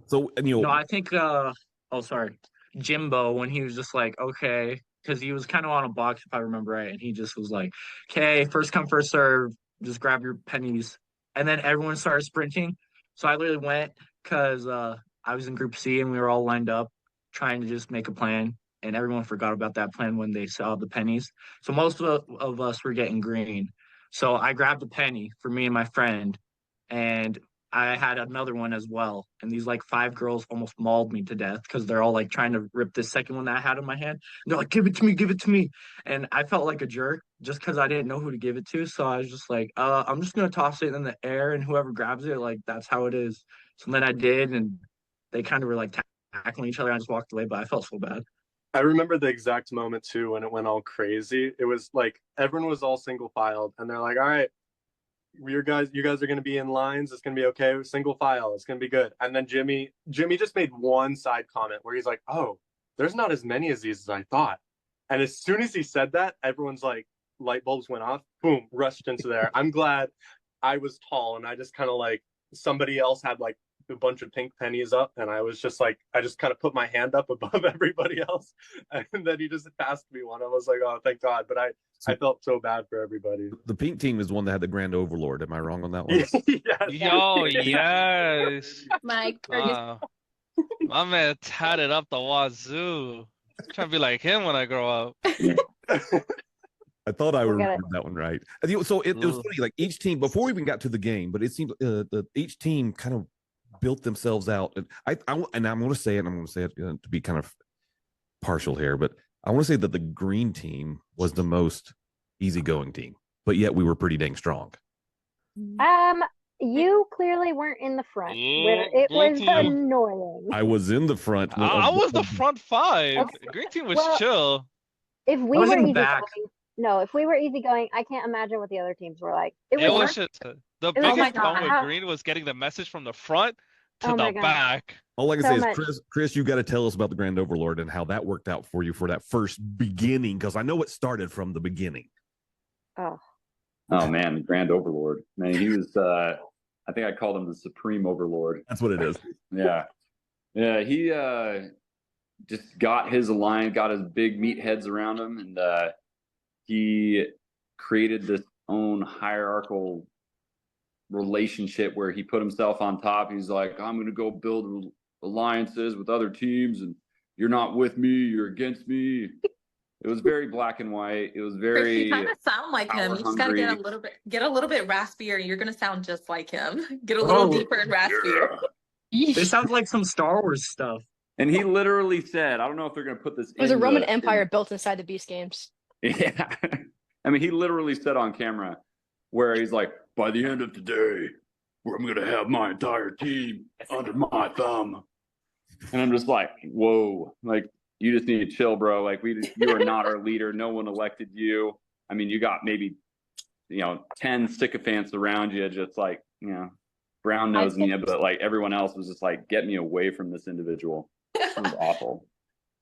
so and you know, No, I think sorry. Jimbo, when he was just like, okay, because he was kind of on a box if I remember right, and he just was like, okay, first come, first serve, just grab your pennies. and then everyone started sprinting. So I literally went because I was in Group C and we were all lined up trying to just make a plan. And everyone forgot about that plan when they saw the pennies. So most of us were getting green. So I grabbed a penny for me and my friend, and I had another one as well. And these like 5 girls almost mauled me to death because they're all like trying to rip this second one that I had in my hand. And they're like, give it to me, give it to me. And I felt like a jerk just because I didn't know who to give it to. So I was just like, I'm just gonna toss it in the air, and whoever grabs it, like that's how it is. So then I did, and they kind of were like tackling each other. I just walked away, but I felt so bad. I remember the exact moment too when it went all crazy. It was like everyone was all single filed, and they're like, "All right, you guys are gonna be in lines. It's gonna be okay. Single file. It's gonna be good." And then Jimmy just made one side comment where he's like, "Oh, there's not as many as these as I thought." And as soon as he said that, everyone's like, light bulbs went off. Boom, rushed into there. I'm glad I was tall, and I just kind of like somebody else had like a bunch of pink pennies up, and I was just like, I just kind of put my hand up above everybody else, and then he just passed me one. I was like, oh, thank God. But I felt so bad for everybody. The pink team is the one that had the Grand Overlord. Am I wrong on that one? Yo, yes. Mike. Wow. My man tatted up the wazoo. I'm trying to be like him when I grow up. I thought I got remembered that one right. So it was funny, like each team, before we even got to the game, but it seemed each team kind of built themselves out. And and I'm going to say it, and I'm going to say it to be kind of partial here, but I want to say that the green team was the most easygoing team, but yet we were pretty dang strong. You clearly weren't in the front where it was annoying. I was in the front. I was the front five. Okay. Green team was Well, chill. If we I was were in the easygoing, back. no, if we were easygoing, I can't imagine what the other teams were like. It was hard. just the was biggest like, problem with how- Green was getting the message from the front to Oh my the God. back. All I can So say much. is, Chris, you got to tell us about the Grand Overlord and how that worked out for you for that first beginning, because I know it started from the beginning. Oh, Oh man, the Grand Overlord. Man, he was I think I called him the Supreme Overlord. That's what it is. Yeah. Yeah, he just got his alliance, got his big meatheads around him, and he created this own hierarchical relationship where he put himself on top. He's like, I'm going to go build alliances with other teams, and you're not with me, you're against me. It was very black and white. It was Chris, very you kind of sound like him. You just gotta power-hungry. get a little bit raspier. You're gonna sound just like him. Get a little deeper and raspier. It sounds like some Star Wars stuff. And he literally said, I don't know if they're going to put this It was in a Roman the- Empire built inside the Beast Games. Yeah. I mean, he literally said on camera where he's like, by the end of today, I'm going to have my entire team under my thumb. And I'm just like, whoa, like, you just need to chill, bro. Like, you are not our leader. No one elected you. I mean, you got maybe, 10 sycophants around you, just like, brown nosing you, but like everyone else was just like, get me away from this individual. It was awful.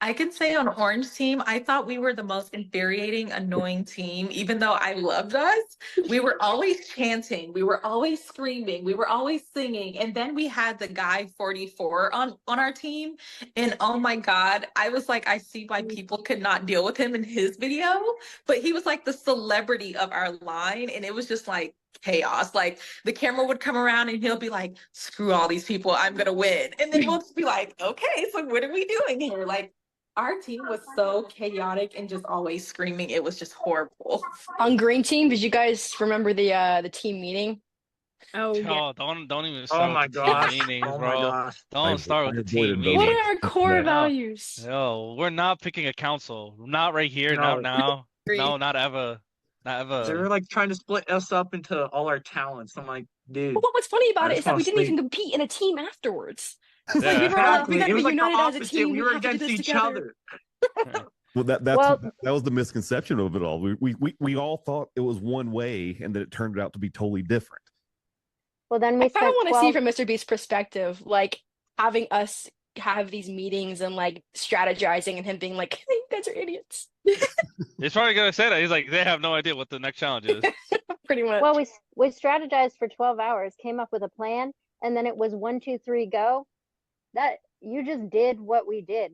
I can say on Orange team, I thought we were the most infuriating, annoying team, even though I loved us. We were always chanting, we were always screaming, we were always singing. And then we had the guy 44 on our team. And oh my God, I was like, I see why people could not deal with him in his video. But he was like the celebrity of our line. And it was just like chaos. Like the camera would come around and he'll be like, screw all these people, I'm gonna win. And then we'll just be like, okay, so what are we doing here? Like, our team was so chaotic and just always screaming. It was just horrible. On green team, did you guys remember the team meeting? Oh Yo, don't even Oh start my with the gosh. team meetings, Oh my bro. gosh. Don't start with the team avoided those. What meetings. are our core Yeah. values? Yo, we're not picking a council. Not right here, No. not now. Agree. No, not ever. Not They're ever. like trying to split us up into all our talents. I'm like, dude. But what's funny about I it just is that we wanna didn't even sleep. compete in a team afterwards. Yeah. Like, we Exactly. gotta It was be like the united as a opposite. team. We were have to do against this each together. other. Well, that was the misconception of it all. We all thought it was one way, and that it turned out to be totally different. well, then we I kind spent of want to see 12 from Mr. Beast's perspective, like having us have these meetings and like strategizing, and him being like, "You guys are idiots." He's probably gonna say that. He's like, they have no idea what the next challenge is. Pretty much. Well, we strategized for 12 hours, came up with a plan, and then it was 1, 2, 3, go. That you just did what we did.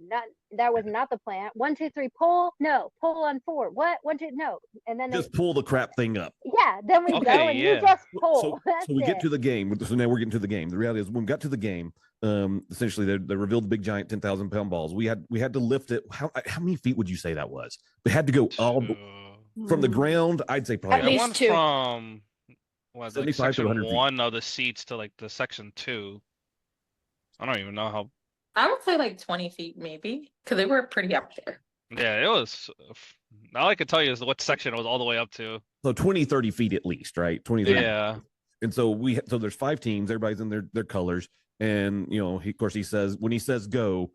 that was not the plan. 1, 2, 3, pull. No, pull on 4. What? 1, 2, no. And then Just pull the crap thing up. yeah, then we go and you just pull. So, That's so we get it. to the game. So now we're getting to the game. The reality is, when we got to the game, essentially they revealed the big giant 10,000-pound balls. We had to lift it. How many feet would you say that was? We had to go all from the ground. I'd say probably At least 2. From what, like 75 to section 100 feet. 1 of the seats to like the section 2. I don't even know how. I would say like 20 feet maybe, because they were pretty up there. Yeah, it was. All I could tell you is what section it was all the way up to. So 20, 30 feet at least, right? 20, 30 Yeah. And so so there's 5 teams. Everybody's in their colors, and of course he says, when he says go,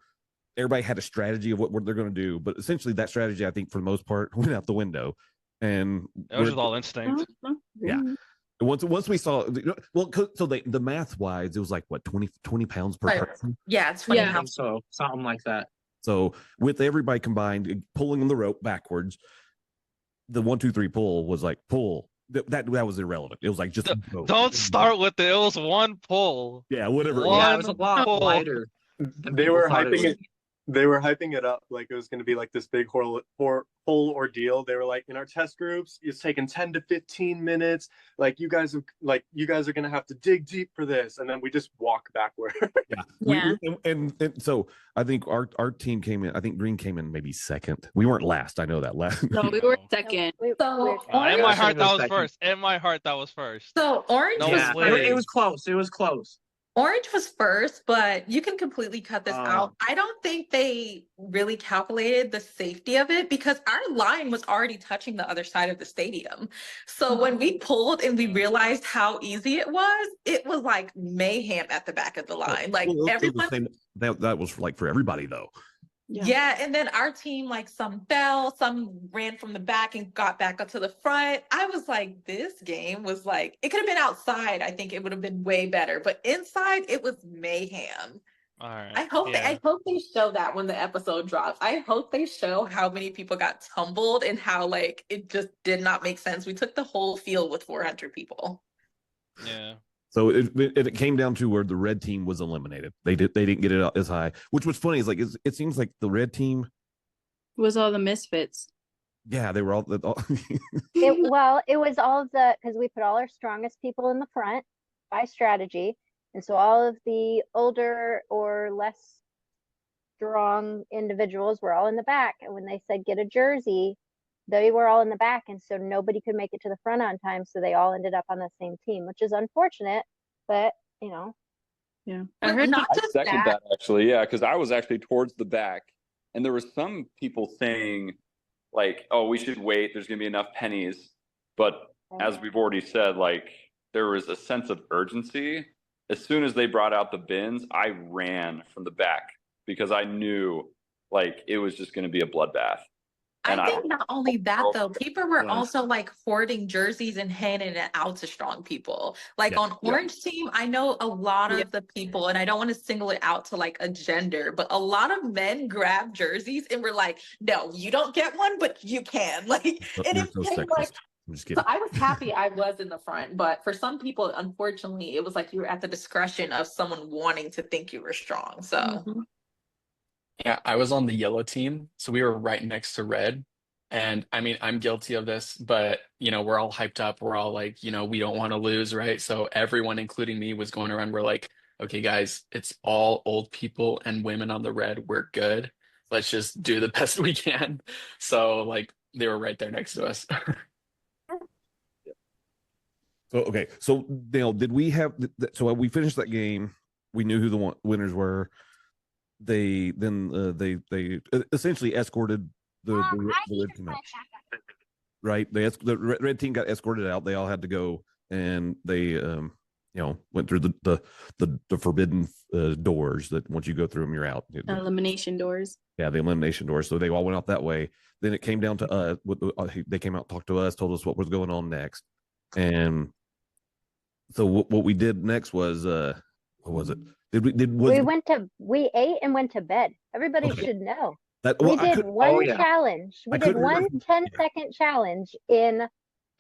everybody had a strategy of what they're going to do, but essentially that strategy, I think, for the most part, went out the window. And it was just all instinct. Yeah. Once we saw, so the math wise, it was like what, 20 pounds per person. Yeah, it's 20 Yeah, pounds. so something like that. So with everybody combined pulling the rope backwards, the 1, 2, 3 pull was like pull. That was irrelevant. It was like just go. Don't start with it. It was one pull. Yeah, whatever. Yeah, it was a lot lighter. They were hyping it. They were hyping it up like it was going to be like this big whole ordeal. They were like, in our test groups, it's taking 10 to 15 minutes. Like you guys are going to have to dig deep for this, and then we just walk backward. Yeah. And so I think our team came in. I think Green came in maybe second. We weren't last. I know that last. No, we were second. So In my heart, that was first. In my heart, that was first. So Orange No was way. It was close. It was close. Orange was first, but you can completely cut this out. I don't think they really calculated the safety of it because our line was already touching the other side of the stadium. So when we pulled and we realized how easy it was like mayhem at the back of the line. Like everyone. That was like for everybody though. Yeah, and then our team, like some fell, some ran from the back and got back up to the front. I was like, this game was like, it could have been outside. I think it would have been way better, but inside it was mayhem. All right. I hope they show that when the episode drops. I hope they show how many people got tumbled and how like it just did not make sense. We took the whole field with 400 people. Yeah. So it came down to where the red team was eliminated. They didn't get it out as high, which was funny. Is like it seems like the red team was all the misfits. Yeah, they were all. It was all because we put all our strongest people in the front by strategy, and so all of the older or less strong individuals were all in the back. And when they said get a jersey, they were all in the back, and so nobody could make it to the front on time. So they all ended up on the same team, which is unfortunate, but yeah. I second that actually, yeah, because I was actually towards the back, and there were some people saying, like, "Oh, we should wait. There's going to be enough pennies." But as we've already said, like, there was a sense of urgency. As soon as they brought out the bins, I ran from the back because I knew, like, it was just going to be a bloodbath. I think not only that though, people were also like hoarding jerseys and handing it out to strong people. Like on Orange team, I know a lot of the people, and I don't want to single it out to like a gender, but a lot of men grabbed jerseys and were like, "No, you don't get one, but you can." Like, and it became like. I'm just kidding. So I was happy I was in the front, but for some people, unfortunately, it was like you were at the discretion of someone wanting to think you were strong. So. Yeah, I was on the yellow team, so we were right next to red. And I mean, I'm guilty of this, but we're all hyped up. We're all like, we don't want to lose, right? So everyone, including me, was going around. We're like, okay, guys, it's all old people and women on the red. We're good. Let's just do the best we can. So like, they were right there next to us. So okay, so Dale, did we have? So we finished that game. We knew who the winners were. They essentially escorted the red team out. Right, the red team got escorted out. They all had to go, and they went through the forbidden doors that once you go through them, you're out. Elimination doors. Yeah, the elimination doors. So they all went out that way. Then it came down to us. They came out, talked to us, told us what was going on next, and so what we did next was what was it? We ate and went to bed. Everybody should know. We did one challenge. We did one 10-second challenge in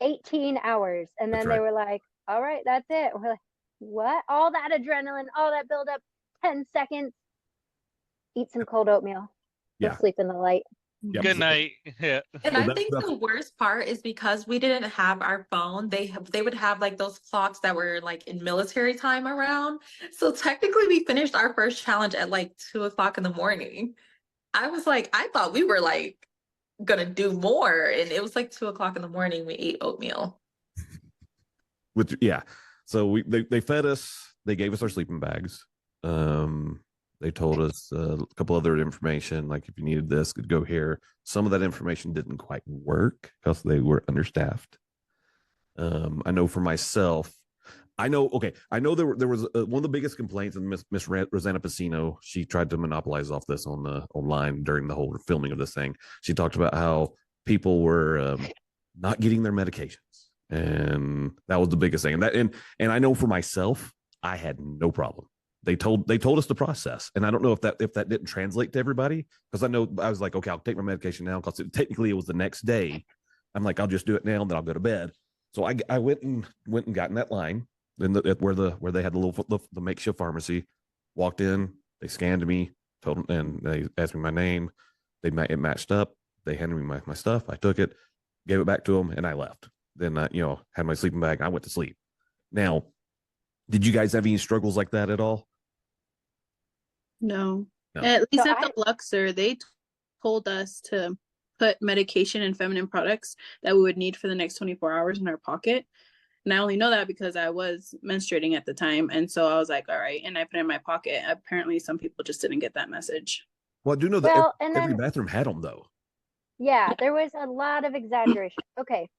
18 hours. And then they were like, all right, that's it. We're like, what? All that adrenaline, all that build up, 10 seconds. Eat some cold oatmeal. Yeah. sleep in the light. Yep. Good night. Yeah. And So I that's think the worst part is because we didn't have our phone, they would have like those clocks that were like in military time around. So technically we finished our first challenge at like 2 o'clock in the morning. I was like, I thought we were like gonna do more, and it was like 2 o'clock in the morning. We ate oatmeal. So they fed us. They gave us our sleeping bags. They told us a couple other information, like if you needed this, could go here. Some of that information didn't quite work because they were understaffed. I know for myself, I know there was one of the biggest complaints, and Miss Rosanna Pacino, she tried to monopolize off this online during the whole filming of this thing. She talked about how people were not getting their medications, and that was the biggest thing. And I know for myself, I had no problem. They told us the process, and I don't know if that didn't translate to everybody, because I know I was like, okay, I'll take my medication now, because technically it was the next day. I'm like, I'll just do it now, and then I'll go to bed. So I went and got in that line where they had the makeshift pharmacy. Walked in, they scanned me, told them, and they asked me my name. It matched up. They handed me my stuff. I took it, gave it back to them, and I left. Then I had my sleeping bag. And I went to sleep. Now, did you guys have any struggles like that at all? No. No. At least So at the Luxor, they told us to put medication and feminine products that we would need for the next 24 hours in our pocket. And I only know that because I was menstruating at the time. And so I was like, all right. And I put it in my pocket. Apparently, some people just didn't get that message. Well, I do know that Well, and every then bathroom had them, though. yeah, there was a lot of exaggeration. Okay.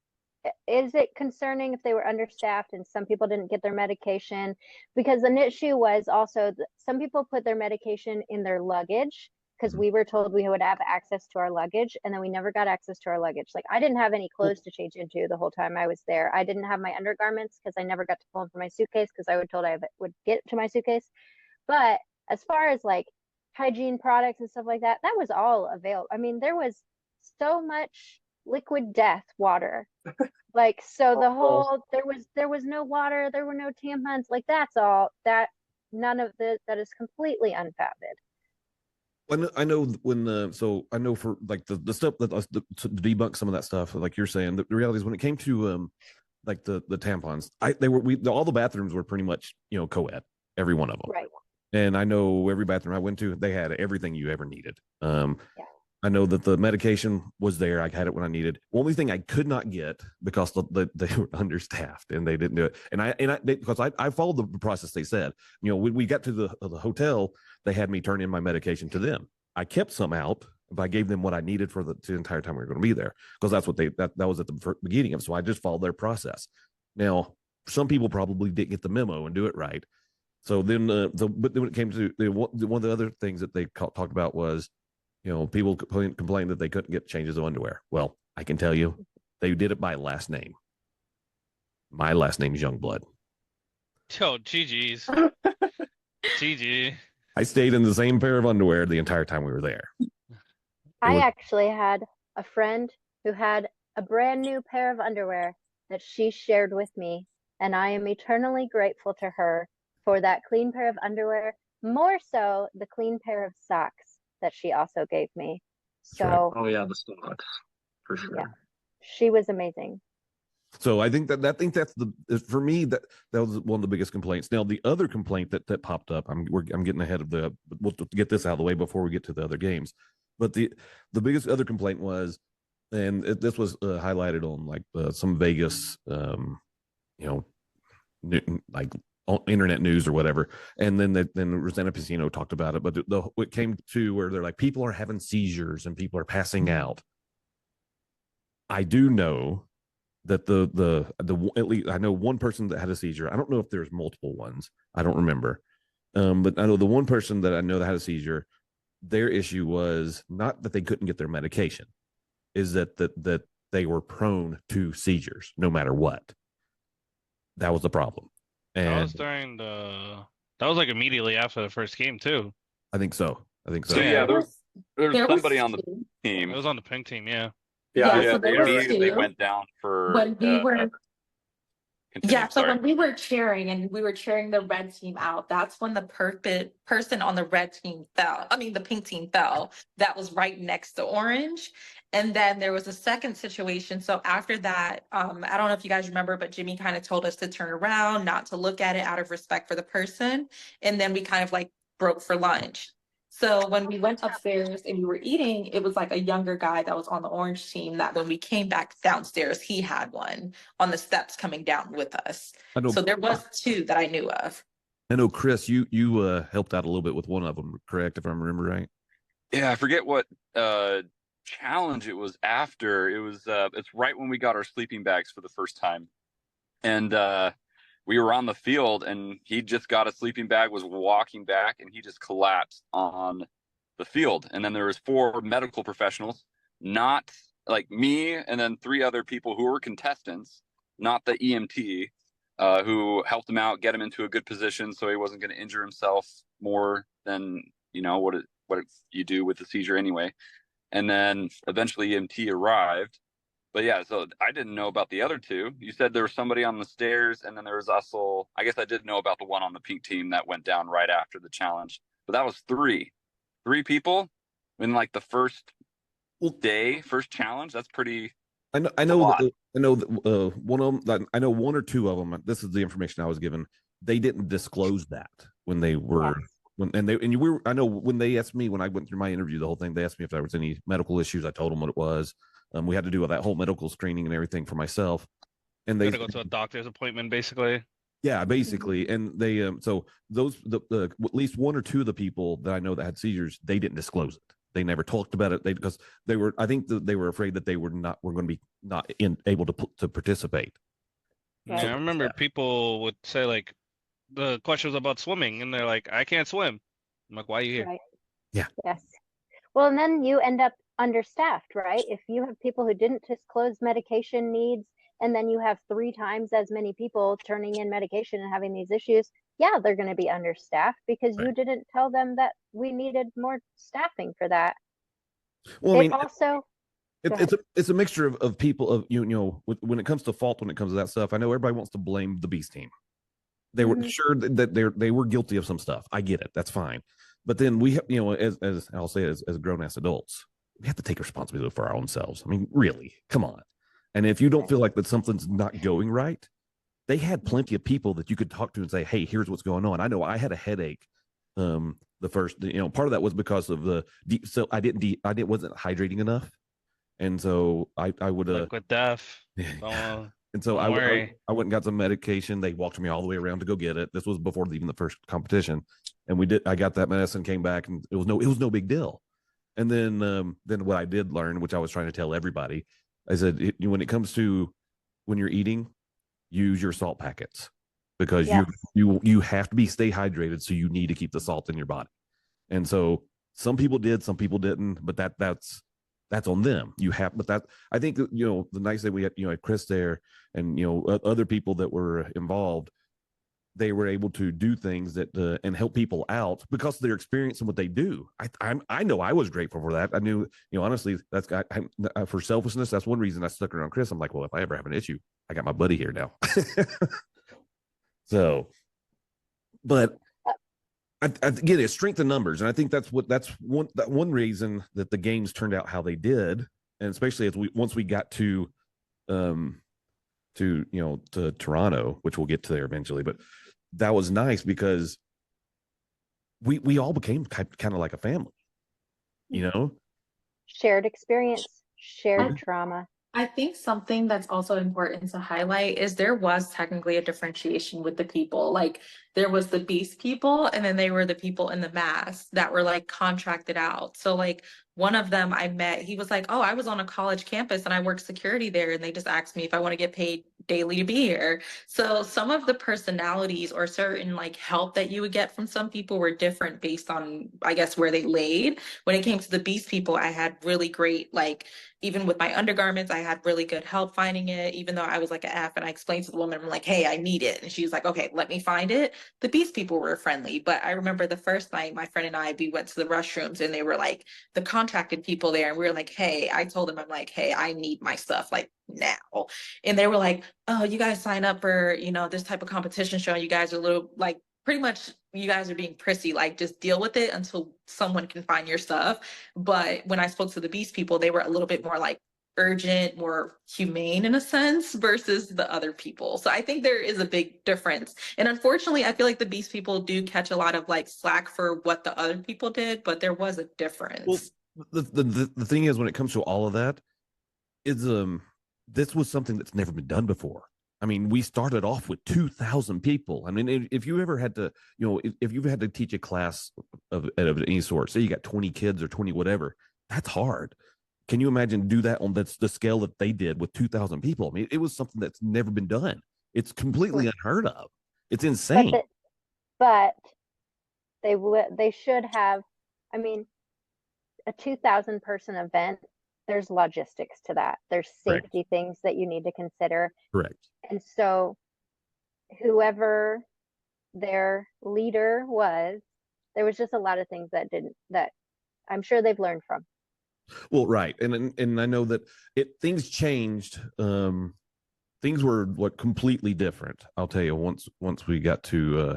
Is it concerning if they were understaffed and some people didn't get their medication? Because the issue was also that some people put their medication in their luggage, because we were told we would have access to our luggage, and then we never got access to our luggage. Like, I didn't have any clothes to change into the whole time I was there. I didn't have my undergarments because I never got to pull them from my suitcase, because I was told I would get to my suitcase. But as far as like hygiene products and stuff like that, that was all available. I mean, there was so much liquid death water. Like, so the whole, there was no water, there were no tampons. Like, that's all that, none of this, that is completely unfounded. I know I know for like the stuff that to debunk some of that stuff, like you're saying, the reality is when it came to like the tampons, all the bathrooms were pretty much co-ed, every one of them. Right. And I know every bathroom I went to, they had everything you ever needed. Yeah. I know that the medication was there. I had it when I needed. Only thing I could not get, because they were understaffed and they didn't do it. Because I followed the process they said. When we got to the hotel, they had me turn in my medication to them. I kept some out, but I gave them what I needed for the entire time we were going to be there, because that's what that was at the beginning of it. So I just followed their process. Now, some people probably didn't get the memo and do it right. So then, but when it came to one of the other things that they talked about was, people complained that they couldn't get changes of underwear. Well, I can tell you, they did it by last name. My last name is Youngblood. Oh, GG's. GG. I stayed in the same pair of underwear the entire time we were there. I actually had a friend who had a brand new pair of underwear that she shared with me, and I am eternally grateful to her for that clean pair of underwear, more so the clean pair of socks that she also gave me. So, right. Oh yeah, the socks for sure. Yeah, she was amazing. So I think that's for me that was one of the biggest complaints. Now the other complaint that popped up, I'm getting ahead of we'll get this out of the way before we get to the other games. But the biggest other complaint was, and this was highlighted on like some Vegas, like on internet news or whatever, and then Rosanna Pacino talked about it. But it came to where they're like, people are having seizures and people are passing out. I do know that at least I know one person that had a seizure. I don't know if there's multiple ones. I don't remember. But I know the one person that I know that had a seizure, their issue was not that they couldn't get their medication, is that they were prone to seizures no matter what. That was the problem. And that was like immediately after the first game too. I think so. So yeah, there's somebody on the team. It was on the pink team, yeah. Yeah, so they there were immediately two. went down for When we were Continue, Yeah, so sorry. when we were cheering and we were cheering the red team out, that's when the person on the red team fell. I mean, the pink team fell. That was right next to orange. And then there was a second situation. So after that, I don't know if you guys remember, but Jimmy kind of told us to turn around, not to look at it out of respect for the person. And then we kind of like broke for lunch. So when we went upstairs and we were eating, it was like a younger guy that was on the orange team that when we came back downstairs, he had one on the steps coming down with us. I know. So there was two that I knew of. I know, Chris, you helped out a little bit with one of them, correct? If I remember right. Yeah, I forget what challenge it was after. It was it's right when we got our sleeping bags for the first time. And we were on the field and he just got a sleeping bag, was walking back, and he just collapsed on the field. And then there was 4 medical professionals, not like me, and then 3 other people who were contestants, not the EMT, who helped him out, get him into a good position so he wasn't going to injure himself more than, you know, what you do with a seizure anyway. And then eventually EMT arrived. But yeah, so I didn't know about the other 2. You said there was somebody on the stairs, and then there was also, I guess I did know about the one on the pink team that went down right after the challenge. But that was 3 people in like the first challenge. That's pretty. I know one of them. I know 1 or 2 of them. This is the information I was given. They didn't disclose that when they were I know when they asked me, when I went through my interview, the whole thing, they asked me if there was any medical issues. I told them what it was. We had to do that whole medical screening and everything for myself. And they gotta go to a doctor's appointment, basically. Yeah, basically. And they so those at least 1 or 2 of the people that I know that had seizures, they didn't disclose it. They never talked about it. Because they were, I think that they were afraid that they were going to be not able to participate. Yeah, I remember people would say like the question was about swimming, and they're like, "I can't swim." I'm like, "Why are you here?" Right. Yeah. Yes. Well, and then you end up understaffed, right? If you have people who didn't disclose medication needs, and then you have 3 times as many people turning in medication and having these issues, yeah, they're going to be understaffed because you didn't tell them that we needed more staffing for that. Well, I mean, also, it's a mixture of people of you know when it comes to fault, when it comes to that stuff. I know everybody wants to blame the Beast team. They were sure that they were guilty of some stuff. I get it. That's fine. But then we have, you know, as I'll say, as grown ass adults, we have to take responsibility for our own selves. I mean, really, come on. And if you don't feel like that something's not going right, they had plenty of people that you could talk to and say, "Hey, here's what's going on." I know I had a headache. The first, you know, part of that was because of so I wasn't hydrating enough, and so I would Liquid death. And so I went and got some medication. They walked me all the way around to go get it. This was before even the first competition, and I got that medicine, came back, and it was no big deal. And then what I did learn, which I was trying to tell everybody, I said when it comes to when you're eating, use your salt packets because you have to stay hydrated, so you need to keep the salt in your body. And so some people did, some people didn't, but that's on them. I think you know the nice thing we had, you know, had Chris there, and you know other people that were involved. They were able to do things that and help people out because of their experience and what they do. I know I was grateful for that. I knew, you know, honestly, that's for selfishness. That's one reason I stuck around Chris. I'm like, well, if I ever have an issue, I got my buddy here now. So, but I get it, strength in numbers, and I think that's one reason that the games turned out how they did, and especially once we got to Toronto, which we'll get to there eventually, but that was nice because we all became kind of like a family, you know, shared experience, shared trauma. I think something that's also important to highlight is there was technically a differentiation with the people. Like there was the Beast people, and then they were the people in the mask that were like contracted out. So like one of them I met, he was like, "Oh, I was on a college campus and I worked security there, and they just asked me if I want to get paid daily to be here." So some of the personalities or certain like help that you would get from some people were different based on, I guess, where they laid. When it came to the Beast people, I had really great like even with my undergarments, I had really good help finding it, even though I was like an F. And I explained to the woman, I'm like, hey, I need it. And she was like, okay, let me find it. The Beast people were friendly. But I remember the first night, my friend and we went to the restrooms and they were like the contracted people there. And we were like, hey, I told them, I'm like, hey, I need my stuff like now. And they were like, oh, you guys sign up for, this type of competition show. You guys are a little like, pretty much you guys are being prissy, like just deal with it until someone can find your stuff. But when I spoke to the Beast people, they were a little bit more like urgent, more humane in a sense versus the other people. So I think there is a big difference. And unfortunately, I feel like the Beast people do catch a lot of like slack for what the other people did, but there was a difference. Well, the thing is, when it comes to all of that, is this was something that's never been done before. I mean, we started off with 2,000 people. I mean, if you ever had to, if you've had to teach a class of any sort, say you got 20 kids or 20 whatever, that's hard. Can you imagine do that on the scale that they did with 2,000 people? I mean, it was something that's never been done. It's completely unheard of. It's insane. But they should have. I mean, a 2,000 person event. There's logistics to that. There's safety things that you need to consider. Correct. And so whoever their leader was, there was just a lot of things that I'm sure they've learned from. Well, right. And I know that things changed. Things were completely different. I'll tell you, once we got to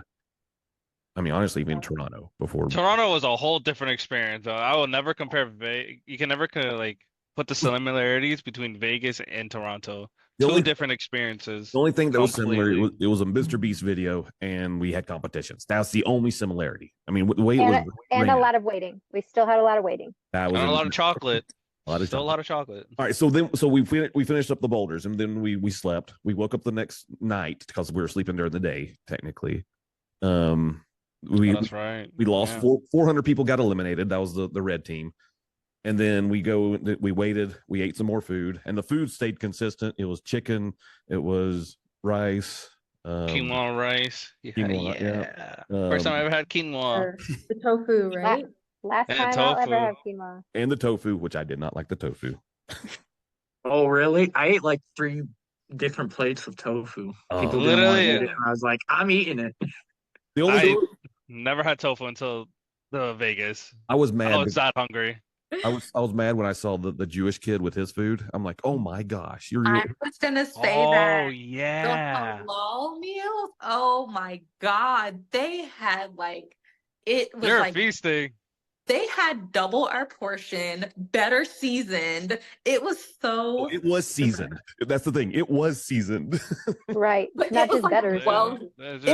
I mean, honestly, even Toronto before. Toronto was a whole different experience, though. I will never compare you can never like put the similarities between Vegas and Toronto. Two different experiences. The only thing that was similar, it was a Mr. Beast video, and we had competitions. That's the only similarity. I mean, the way it was, and a lot of waiting. We still had a lot of waiting. That was a lot of chocolate. A lot of chocolate. All right, so we finished up the boulders, and then we slept. We woke up the next night because we were sleeping during the day, technically. That's right. We lost 400 people got eliminated. That was the red team. And then we waited, we ate some more food, and the food stayed consistent. It was chicken, it was rice, quinoa rice. Quinoa, yeah. First time I ever had quinoa. The tofu, right? Last time I'll ever have quinoa. And the tofu, which I did not like the tofu. Oh, really? I ate like 3 different plates of tofu. People didn't want to eat it, and I was like, I'm eating it. I never had tofu until the Vegas. I was mad. I was that hungry. I was mad when I saw the Jewish kid with his food. I'm like, oh my gosh, I was gonna say that. Oh yeah. The halal meals. Oh my God, they had like it was They're like feasting. They had double our portion, better seasoned. It was so. It was seasoned. That's the thing. It was seasoned. Right. But Not it was just like better. it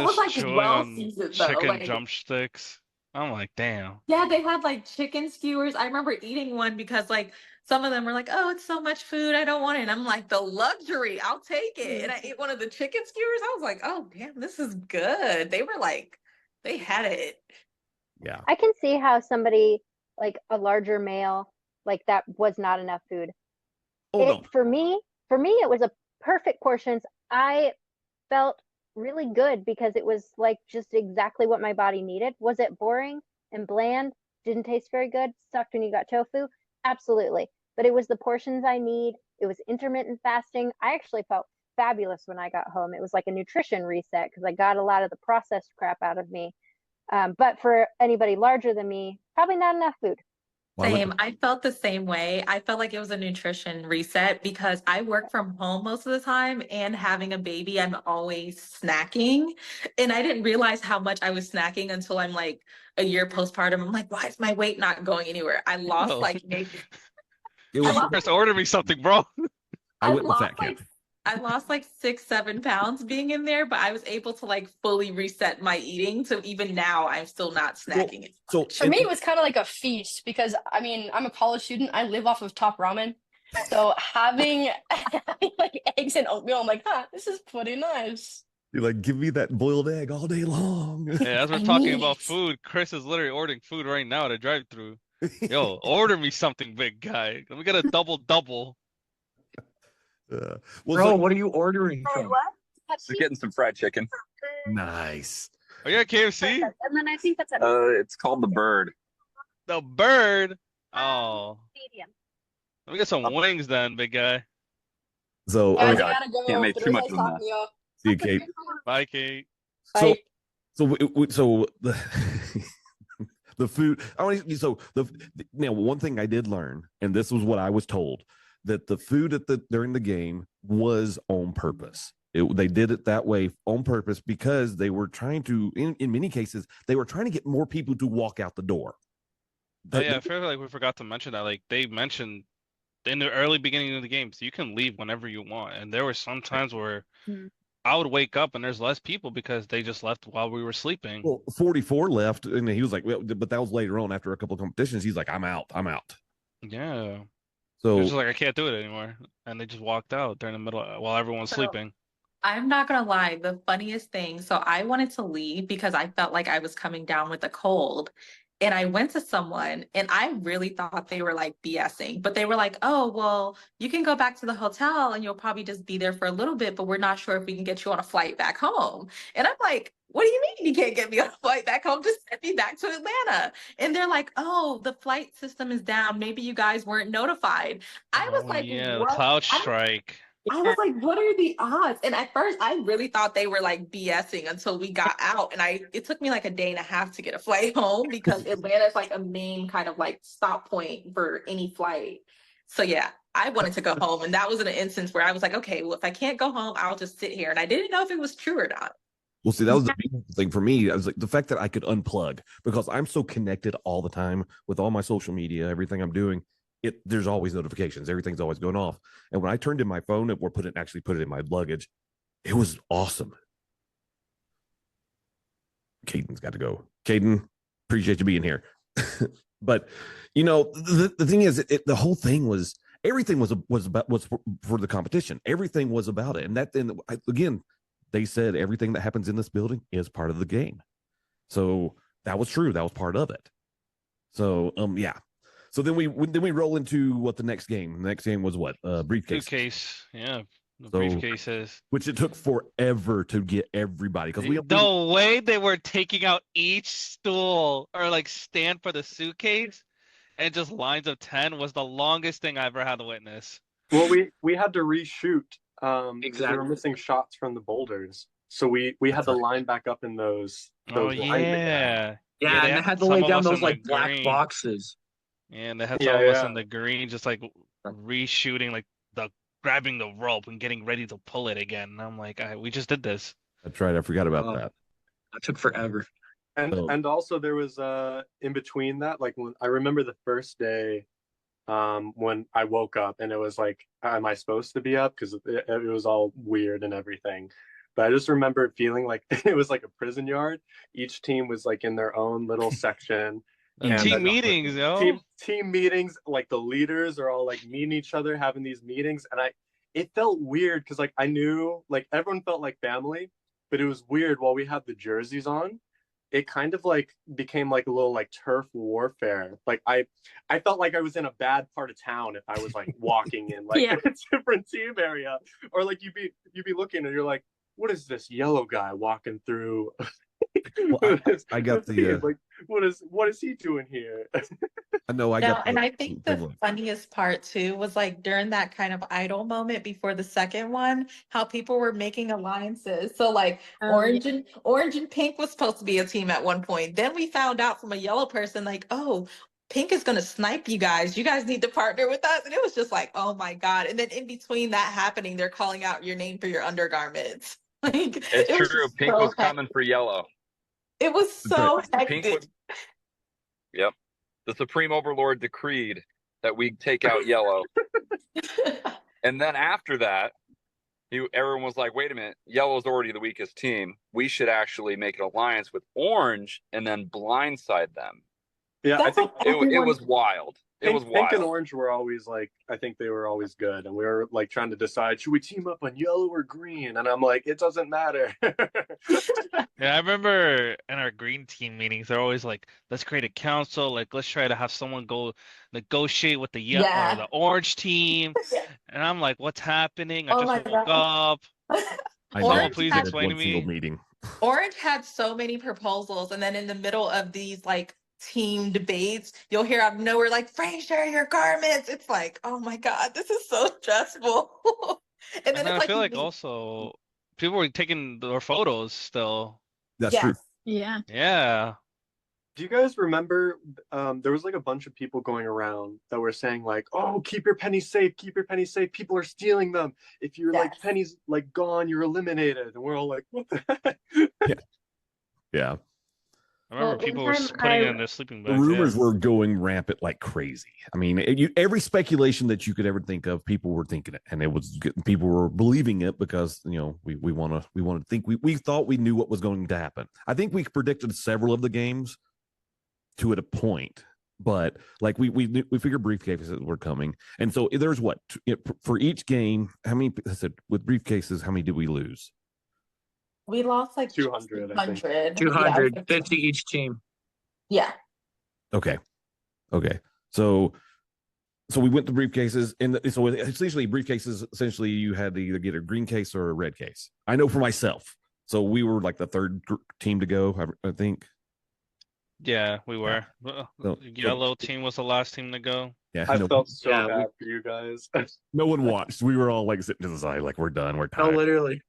was like well seasoned though. Chicken Like, drumsticks. I'm like, damn. yeah, they had like chicken skewers. I remember eating one because like some of them were like, oh, it's so much food. I don't want it. And I'm like, the luxury, I'll take it. And I ate one of the chicken skewers. I was like, oh, damn, this is good. They were like, they had it. Yeah. I can see how somebody like a larger male, like that was not enough food. No. For me, it was a perfect portions. I felt really good because it was like just exactly what my body needed. Was it boring and bland? Didn't taste very good? Sucked when you got tofu? Absolutely. But it was the portions I need. It was intermittent fasting. I actually felt fabulous when I got home. It was like a nutrition reset because I got a lot of the processed crap out of me. But for anybody larger than me, probably not enough food. Same. I felt the same way. I felt like it was a nutrition reset because I work from home most of the time, and having a baby, I'm always snacking. And I didn't realize how much I was snacking until I'm like a year postpartum. I'm like, why is my weight not going anywhere? I lost like maybe. Just order me something, bro. I went with that camp. I lost like 6-7 pounds being in there, but I was able to like fully reset my eating. So even now I'm still not snacking. So for me, it was kind of like a feast because I mean, I'm a college student. I live off of Top Ramen. So having like eggs and oatmeal, I'm like, this is pretty nice. You're like, give me that boiled egg all day long. Yeah, as we're talking about food, Chris is literally ordering food right now at a drive-thru. Yo, order me something, big guy. Let me get a double. Bro, what are you ordering from? We're getting some fried chicken. Nice. Oh yeah, KFC. And then I think that's it. It's called the Bird. The Bird. Oh. Medium. Let me get some wings then, big guy. So Oh my Guys, I God, gotta go, can't make but too it was much nice of a talking mess. to y'all. see you, Kate. Bye, Kate. So, Bye. so the the food. I want so the now one thing I did learn, and this was what I was told, that the food at the during the game was on purpose. They did it that way on purpose because they were trying to, in many cases, they were trying to get more people to walk out the door. Oh yeah, I feel like we forgot to mention that. Like they mentioned in the early beginning of the game, so you can leave whenever you want. And there were some times where I would wake up and there's less people because they just left while we were sleeping. Well, 44 left, and he was like, well, but that was later on after a couple of competitions. He's like, I'm out. Yeah. So It was just like I can't do it anymore, and they just walked out during the middle while everyone's So- sleeping. I'm not gonna lie, the funniest thing. So I wanted to leave because I felt like I was coming down with a cold. And I went to someone and I really thought they were like BSing, but they were like, oh, well, you can go back to the hotel and you'll probably just be there for a little bit, but we're not sure if we can get you on a flight back home. And I'm like, what do you mean you can't get me on a flight back home? Just send me back to Atlanta. And they're like, oh, the flight system is down. Maybe you guys weren't notified. I was like, Yeah, the what? cloud I- strike. I was like, what are the odds? And at first I really thought they were like BSing until we got out. And it took me like a day and a half to get a flight home because Atlanta is like a main kind of like stop point for any flight. So yeah, I wanted to go home. And that was an instance where I was like, okay, well, if I can't go home, I'll just sit here. And I didn't know if it was true or not. Well, see, that was the beautiful thing for me. I was like the fact that I could unplug because I'm so connected all the time with all my social media, everything I'm doing. There's always notifications, everything's always going off. And when I turned in my phone or put it in my luggage, it was awesome. Caden's got to go. Caden, appreciate you being here. But the thing is, the whole thing was everything was for the competition. Everything was about it, and again, they said everything that happens in this building is part of the game. So that was true. That was part of it. So yeah. So then we roll into what the next game. The next game was what? Briefcase. Suitcase. Yeah. The So- briefcases. Which it took forever to get everybody because The way they were taking out each stool or like stand for the suitcase and just lines of 10 was the longest thing I ever had to witness. Well, we had to reshoot. Because we Exactly. were missing shots from the boulders, so we had to line back up in those. Oh lines again. yeah. Yeah, and they had to some lay of down us in those the like black green. boxes. Yeah, and they had Yeah, some of us yeah. in the green just like reshooting like grabbing the rope and getting ready to pull it again. And I'm like, we just did this. That's right. I forgot about that. That took forever. And also there was in between that, like when I remember the first day, when I woke up and it was like, am I supposed to be up? Because it was all weird and everything. But I just remember feeling like it was like a prison yard. Each team was like in their own little section. And Team meetings, yo. Team meetings, like the leaders are all like meeting each other, having these meetings, and it felt weird because like I knew like everyone felt like family, but it was weird while we had the jerseys on. It kind of like became like a little like turf warfare. Like I felt like I was in a bad part of town if I was like walking in like Yeah. a different team area, or like you'd be looking and you're like, what is this yellow guy walking through? Well, I got the like what is he doing here? I know I No, got and the I think the equivalent. funniest part too was like during that kind of idle moment before the second one, how people were making alliances. So like orange and pink was supposed to be a team at one point. Then we found out from a yellow person like, oh, pink is gonna snipe you guys. You guys need to partner with us. And it was just like, oh my God. And then in between that happening, they're calling out your name for your undergarments. Like It's it was true. just Pink so was coming for yellow. It was so Pink hectic. was. Yep. The Supreme Overlord decreed that we take out yellow. And then after that, everyone was like, wait a minute, yellow's already the weakest team. We should actually make an alliance with orange and then blindside them. Yeah, I think It was wild. It was Pink wild. and orange were always like, I think they were always good, and we were like trying to decide, should we team up on yellow or green? And I'm like, it doesn't matter. Yeah, I remember in our green team meetings, they're always like, let's create a council. Like, let's try to have someone go negotiate with the yellow Yeah. or the orange team. And I'm like, what's happening? I Oh just my woke God. up. I Someone Orange please had explain to one single me. meeting. Orange had so many proposals, and then in the middle of these like team debates, you'll hear out of nowhere like, Frazier, your garments. It's like, oh my God, this is so stressful. And And then then it's I like feel you like meet. also people were taking their photos still. That's true. Yeah. Yeah. Do you guys remember there was like a bunch of people going around that were saying like, "Oh, keep your pennies safe, keep your pennies safe. People are stealing them. If your like pennies like gone, you're eliminated." And we're all like, "What the heck?" Yeah. I remember Well, one people were time putting it I in their sleeping The bags. rumors Yeah. were going rampant like crazy. I mean, every speculation that you could ever think of, people were thinking it, and it was people were believing it because we want to think we thought we knew what was going to happen. I think we predicted several of the games to a point, but like we figured briefcases were coming, and so there's what for each game. How many? I said with briefcases, how many did we lose? We lost like 200, I think. 200. 250 each team. Yeah. Okay. So we went to briefcases, and so essentially briefcases. Essentially, you had to either get a green case or a red case. I know for myself. So we were like the third team to go. I think. Yeah, we were. So- Yellow team was the last team to go. Yeah, I no, felt so bad for you guys. no one watched. We were all like sitting to the side, like we're done. We're No, tired. literally.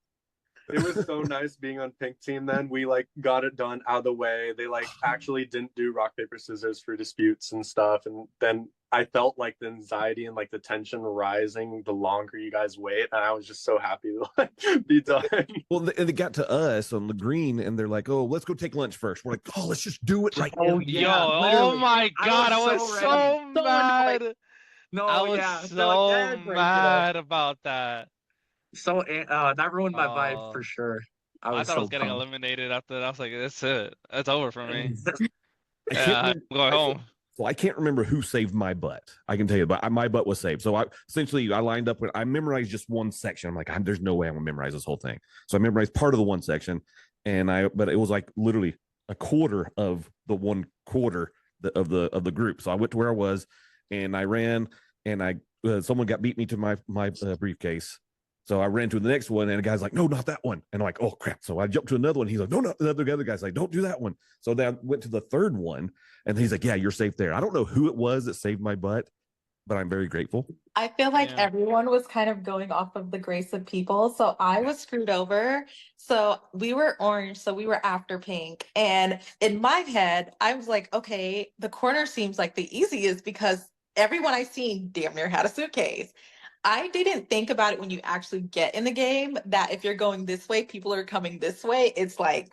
It was so nice being on pink team then. We like got it done out of the way. They like actually didn't do rock, paper, scissors for disputes and stuff. And then I felt like the anxiety and like the tension rising the longer you guys wait. And I was just so happy to like be done. Well, they got to us on the green, and they're like, "Oh, let's go take lunch first." We're like, "Oh, let's just do it right now." Yo, oh my God, I was so mad. No, I was yeah. They're so like, "Dad, break it up." mad about that. So that ruined my vibe Oh. for sure. I I was thought I so was getting pumped. eliminated after that. I was like, that's it. That's over for me. I Yeah, can't I'm remember- going home. So I can't remember who saved my butt. I can tell you, but my butt was saved. So I lined up I memorized just one section. I'm like, there's no way I'm gonna memorize this whole thing. So I memorized part of the one section, but it was like literally a quarter of the one quarter of the group. So I went to where I was, and I ran, and someone got beat me to my briefcase. So I ran to the next one, and the guy's like, "No, not that one." And I'm like, "Oh crap!" So I jumped to another one. He's like, "No, not the other guy's like, don't do that one." So then I went to the third one, and he's like, "Yeah, you're safe there." I don't know who it was that saved my butt, but I'm very grateful. I feel like Yeah. everyone was kind of going off of the grace of people. So I was screwed over. So we were orange, so we were after pink. And in my head, I was like, okay, the corner seems like the easiest because everyone I seen damn near had a suitcase. I didn't think about it when you actually get in the game that if you're going this way, people are coming this way. It's like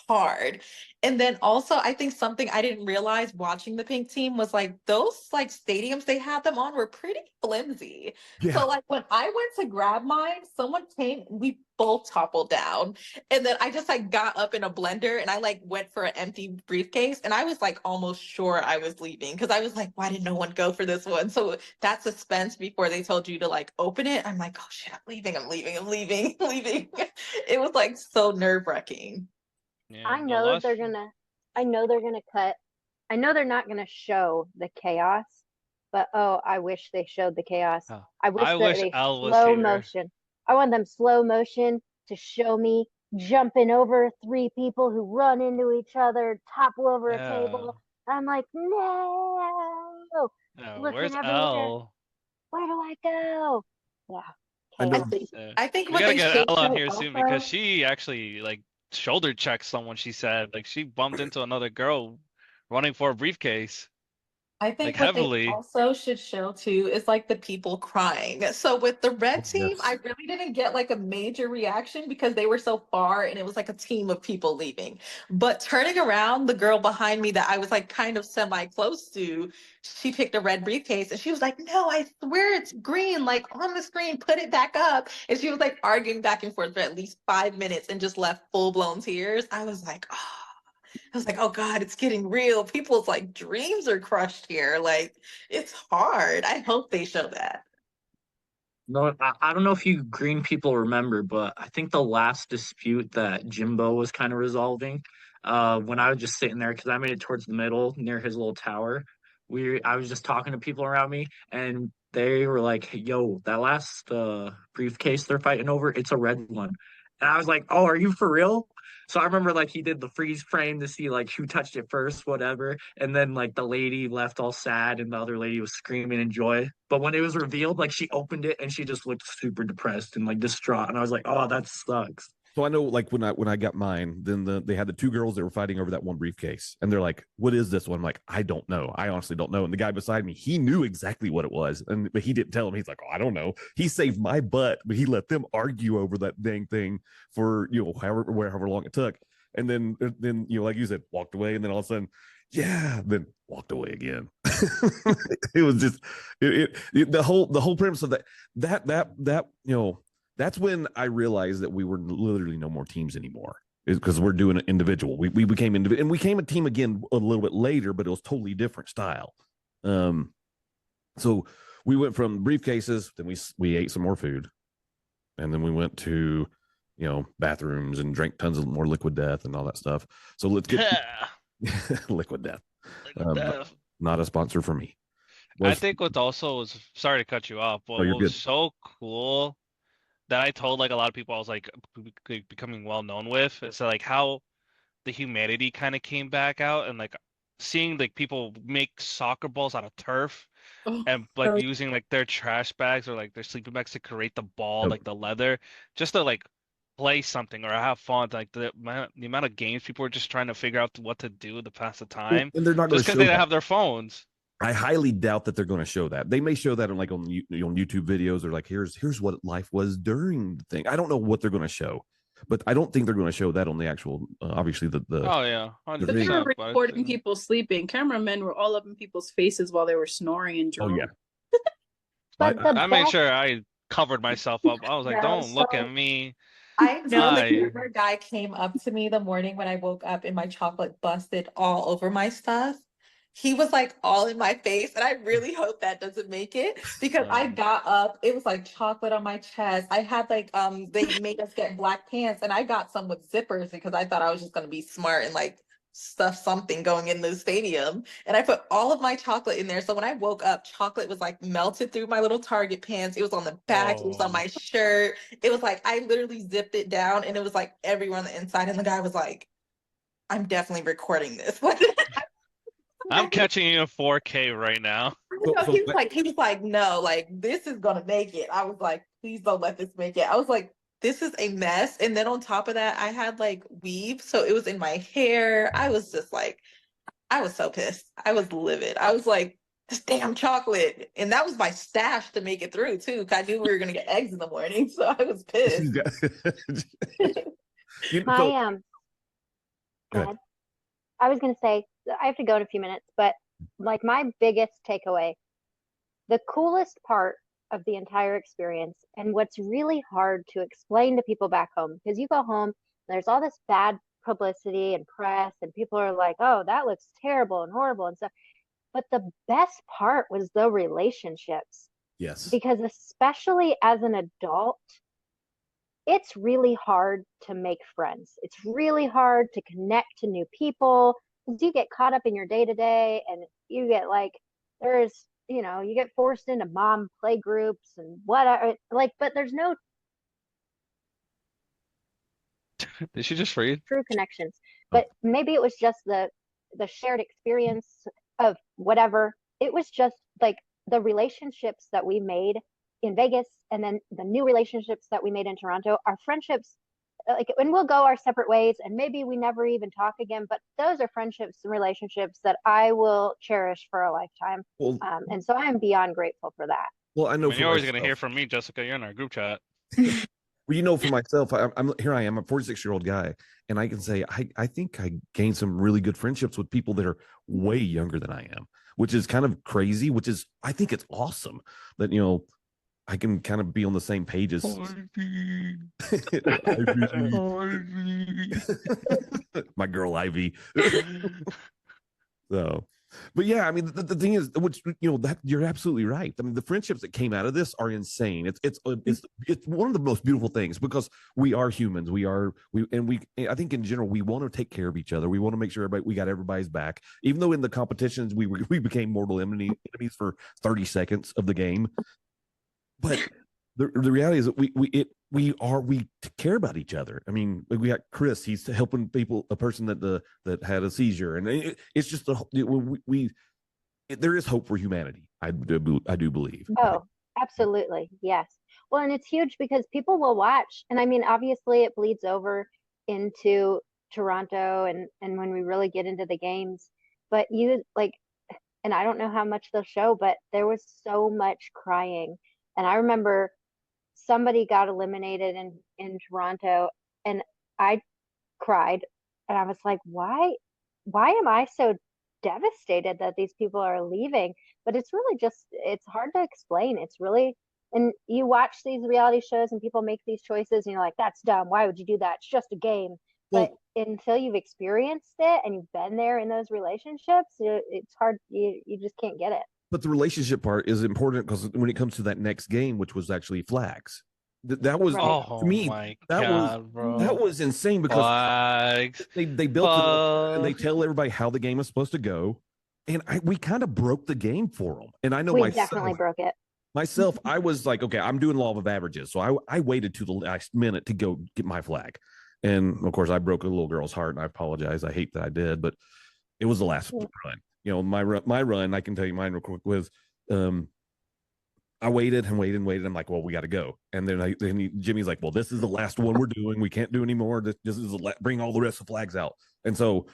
hard. And then also, I think something I didn't realize watching the pink team was like those like stadiums they had them on were pretty flimsy. Yeah. So like when I went to grab mine, someone came, we both toppled down. And then I just like got up in a blender and I like went for an empty briefcase and I was like almost sure I was leaving because I was like, why did no one go for this one? So that suspense before they told you to like open it, I'm like, oh shit, I'm leaving. It was like so nerve-wracking. Yeah, I the know last- they're gonna cut. I know they're not gonna show the chaos, but oh, I wish they showed the chaos. Oh, I wish I that wish they Elle was slow here. motion. I want them slow motion to show me jumping over three people who run into each other, topple over a Yeah. table. I'm like, no, Yeah, looking where's everywhere. Elle? Where do I go? Yeah. I know. I think We what gotta they get should Elle on show here soon also- because she actually like shoulder checked someone. She said like she bumped into another girl running for a briefcase. I think Like, what heavily. they also should show too is like the people crying. So with the red team, yes. I really didn't get like a major reaction because they were so far and it was like a team of people leaving. But turning around, the girl behind me that I was like kind of semi close to, she picked a red briefcase and she was like, "No, I swear it's green, like on the screen, put it back up." And she was like arguing back and forth for at least 5 minutes and just left full blown tears. I was like, oh God, it's getting real. People's like dreams are crushed here. Like it's hard. I hope they show that. No, I don't know if you green people remember, but I think the last dispute that Jimbo was kind of resolving, when I was just sitting there because I made it towards the middle near his little tower. I was just talking to people around me, and they were like, "Yo, that last briefcase they're fighting over, it's a red one." And I was like, "Oh, are you for real?" So I remember like he did the freeze frame to see like who touched it first, whatever. And then like the lady left all sad and the other lady was screaming in joy. But when it was revealed, like she opened it and she just looked super depressed and like distraught. And I was like, oh, that sucks. So I know, like when I got mine, then they had the two girls that were fighting over that one briefcase, and they're like, "What is this one?" I'm like, "I don't know. I honestly don't know." And the guy beside me, he knew exactly what it was, but he didn't tell him. He's like, "Oh, I don't know." He saved my butt, but he let them argue over that dang thing for however long it took, and then like you said, walked away, and then all of a sudden, yeah, then walked away again. It was just the whole premise of that that's when I realized that we were literally no more teams anymore, is because we're doing it individual. We became individual, and we came a team again a little bit later, but it was totally different style. So we went from briefcases, then we ate some more food, and then we went to bathrooms and drank tons of more Liquid Death and all that stuff. So let's get Liquid Death. Not a sponsor for me. I think what also was, sorry to cut you off, but what was so cool that I told like a lot of people I was like becoming well known with, is like how the humanity kind of came back out, and like seeing like people make soccer balls out of turf and like using like their trash bags or like their sleeping bags to create the ball, like the leather, just to like play something or have fun. Like the amount of games people were just trying to figure out what to do to pass the time, and they're not just because they didn't have their phones. I highly doubt that they're going to show that. They may show that on YouTube videos, or like here's what life was during the thing. I don't know what they're going to show, but I don't think they're going to show that on the actual. Obviously, the oh yeah, but they were recording people sleeping. Cameramen were all up in people's faces while they were snoring and drunk. Oh yeah. I made sure I covered myself up. I was like, "Don't look at me." I know the camera guy came up to me the morning when I woke up and my chocolate busted all over my stuff. He was like all in my face, and I really hope that doesn't make it, because I got up, it was like chocolate on my chest. I had like they made us get black pants, and I got some with zippers because I thought I was just gonna be smart and like stuff something going in the stadium. And I put all of my chocolate in there. So when I woke up, chocolate was like melted through my little Target pants. It was on the back, it was on my shirt. It was like I literally zipped it down, and it was like everywhere on the inside. And the guy was like, "I'm definitely recording this." I'm catching you in 4K right now. He was like, "No, like this is gonna make it." I was like, "Please don't let this make it." I was like, "This is a mess." And then on top of that, I had like weave, so it was in my hair. I was just like, I was so pissed. I was livid. I was like, "This damn chocolate," and that was my stash to make it through too. Cause I knew we were gonna get eggs in the morning, so I was pissed. I was going to say, I have to go in a few minutes, but like my biggest takeaway, the coolest part of the entire experience, and what's really hard to explain to people back home, because you go home, there's all this bad publicity and press, and people are like, "Oh, that looks terrible and horrible and stuff." But the best part was the relationships. Yes. Because especially as an adult, it's really hard to make friends. It's really hard to connect to new people, because you get caught up in your day to day, and you get like, you get forced into mom play groups and whatever. Like, but there's no Did she just freeze? true connections. But maybe it was just the shared experience of whatever. It was just like the relationships that we made in Vegas, and then the new relationships that we made in Toronto, our friendships, and we'll go our separate ways, and maybe we never even talk again, but those are friendships and relationships that I will cherish for a lifetime. Well, and so I'm beyond grateful for that. Well, I know you're always going to hear from me, Jessica. You're in our group chat. Well, for myself, I'm a 46-year-old guy, and I can say I think I gained some really good friendships with people that are way younger than I am, which is kind of crazy, I think it's awesome that, I can kind of be on the same page as my girl Ivy. So, but yeah, I mean, the thing is, that you're absolutely right. I mean, the friendships that came out of this are insane. It's one of the most beautiful things, because we are humans. I think in general, we want to take care of each other. We want to make sure we got everybody's back. Even though in the competitions we became mortal enemies for 30 seconds of the game. But the reality is that we care about each other. I mean, we got Chris. He's helping people, a person that had a seizure, and it's just there is hope for humanity. I do believe. Oh, absolutely. Yes. Well, and it's huge because people will watch. And I mean, obviously it bleeds over into Toronto and when we really get into the games. But you like, and I don't know how much they'll show, but there was so much crying. And I remember somebody got eliminated in Toronto and I cried and I was like, why am I so devastated that these people are leaving? But it's really just, it's hard to explain. It's really, and you watch these reality shows and people make these choices and you're like, that's dumb. Why would you do that? It's just a game. But until you've experienced it and you've been there in those relationships, it's hard. You just can't get it. But the relationship part is important because when it comes to that next game, which was actually flags, that was to me that was insane because flags. They built it up and they tell everybody how the game is supposed to go, and we kind of broke the game for them. And I know we definitely broke it. Myself, I was like, okay, I'm doing law of averages, so I waited to the last minute to go get my flag, and of course I broke a little girl's heart, and I apologize. I hate that I did, but it was the last run. You know, my run, I can tell you mine real quick, was I waited and waited and waited. I'm like, well, we got to go. And then Jimmy's like, well, this is the last one we're doing. We can't do any more. This is bring all the rest of the flags out. And so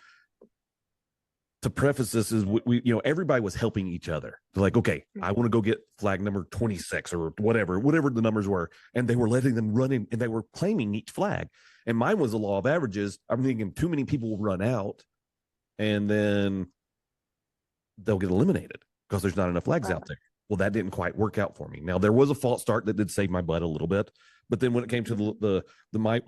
to preface this is we everybody was helping each other. They're like, okay, I want to go get flag number 26 or whatever the numbers were. And they were letting them run in and they were claiming each flag. And mine was the law of averages. I'm thinking too many people will run out and then they'll get eliminated because there's not enough flags out there. Well, that didn't quite work out for me. Now there was a false start that did save my butt a little bit, but then when it came to the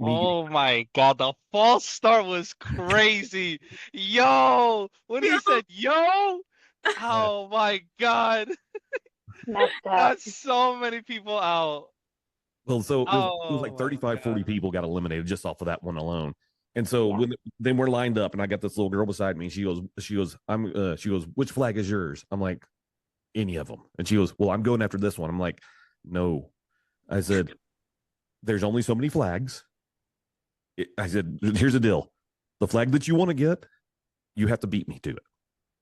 oh my god, the false start was crazy. Yo, when he said yo, oh my god, got so many people out. Well, so it was like 35, 40 people got eliminated just off of that one alone. And so then we're lined up, and I got this little girl beside me. She goes, which flag is yours? I'm like, any of them. And she goes, well, I'm going after this one. I'm like, no. I said, there's only so many flags. I said, here's the deal. The flag that you want to get, you have to beat me to it.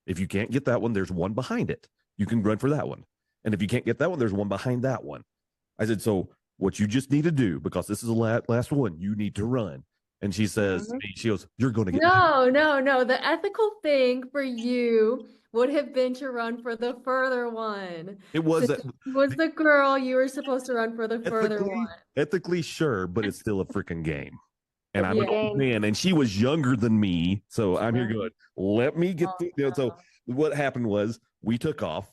If you can't get that one, there's one behind it. You can run for that one. And if you can't get that one, there's one behind that one. I said, so what you just need to do, because this is the last one, you need to run. And she says, she goes, you're going to get No. The ethical thing for you would have been to run for the further one. It was the girl, you were supposed to run for the further one. Ethically, sure, but it's still a freaking game. And I'm an old man, and she was younger than me. So I'm here going, let me get so what happened was we took off.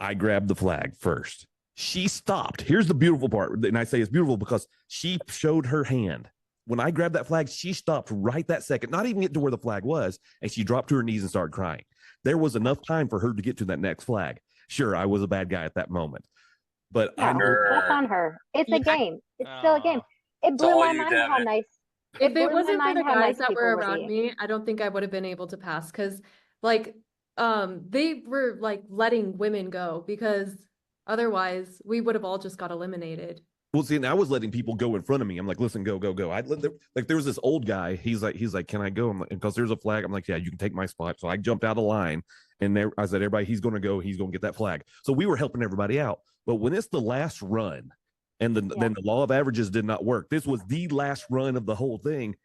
I grabbed the flag first. She stopped. Here's the beautiful part. And I say it's beautiful because she showed her hand. When I grabbed that flag, she stopped right that second, not even get to where the flag was, and she dropped to her knees and started crying. There was enough time for her to get to that next flag. Sure, I was a bad guy at that moment, but that's on her. It's a game. It's still a game. It blew my mind how nice. If it wasn't for the guys that were around me, I don't think I would have been able to pass because, like, they were like letting women go because otherwise we would have all just got eliminated. Well, see, and I was letting people go in front of me. I'm like, listen, go. There was this old guy. He's like, can I go? I'm like, because there's a flag. I'm like, yeah, you can take my spot. So I jumped out of line, and there, I said, everybody, he's going to go. He's going to get that flag. So we were helping everybody out. But when it's the last run, and then the law of averages did not work. This was the last run of the whole thing.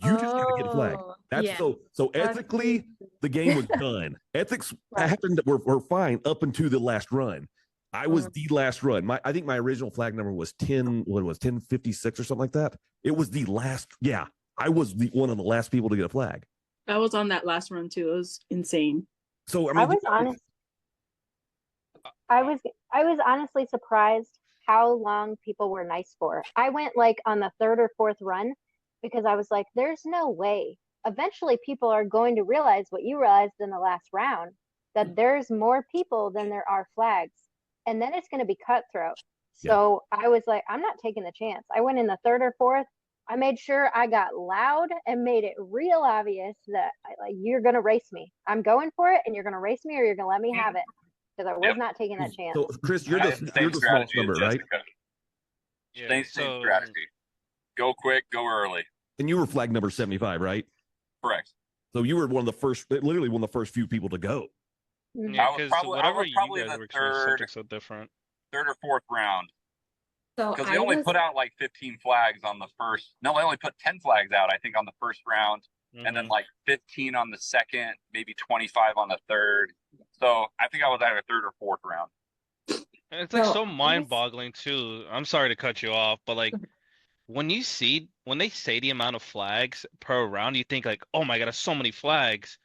You just got to get a flag. That's so ethically, the game was done. Ethics happened. We're fine up until the last run. I was the last run. I think my original flag number was 1056 or something like that. It was the last. Yeah, I was one of the last people to get a flag. I was on that last run too. It was insane. So I was honest. I was honestly surprised how long people were nice for. I went like on the third or fourth run because I was like, there's no way. Eventually people are going to realize what you realized in the last round, that there's more people than there are flags. And then it's going to be cutthroat. So I was like, I'm not taking the chance. I went in the third or fourth. I made sure I got loud and made it real obvious that you're going to race me. I'm going for it and you're going to race me or you're going to let me have it. because I was not taking that chance. So, Chris, you're I had the same you're the strategy small number, as right? Jessica. Yeah, Same so strategy. Go quick, go early. And you were flag number 75, right? Correct. So you were one of the first, literally one of the first few people to go. yeah, I was because probably whatever you probably guys the were experiencing, third something so different. or fourth round. So Because I they only was put out like 15 flags on the first. No, they only put 10 flags out, I think, on the first round, and then like 15 on the second, maybe 25 on the third. So I think I was either third or fourth round. And it's like So so I was mind-boggling too. I'm sorry to cut you off, but like when they say the amount of flags per round, you think like, oh my God, there's so many flags.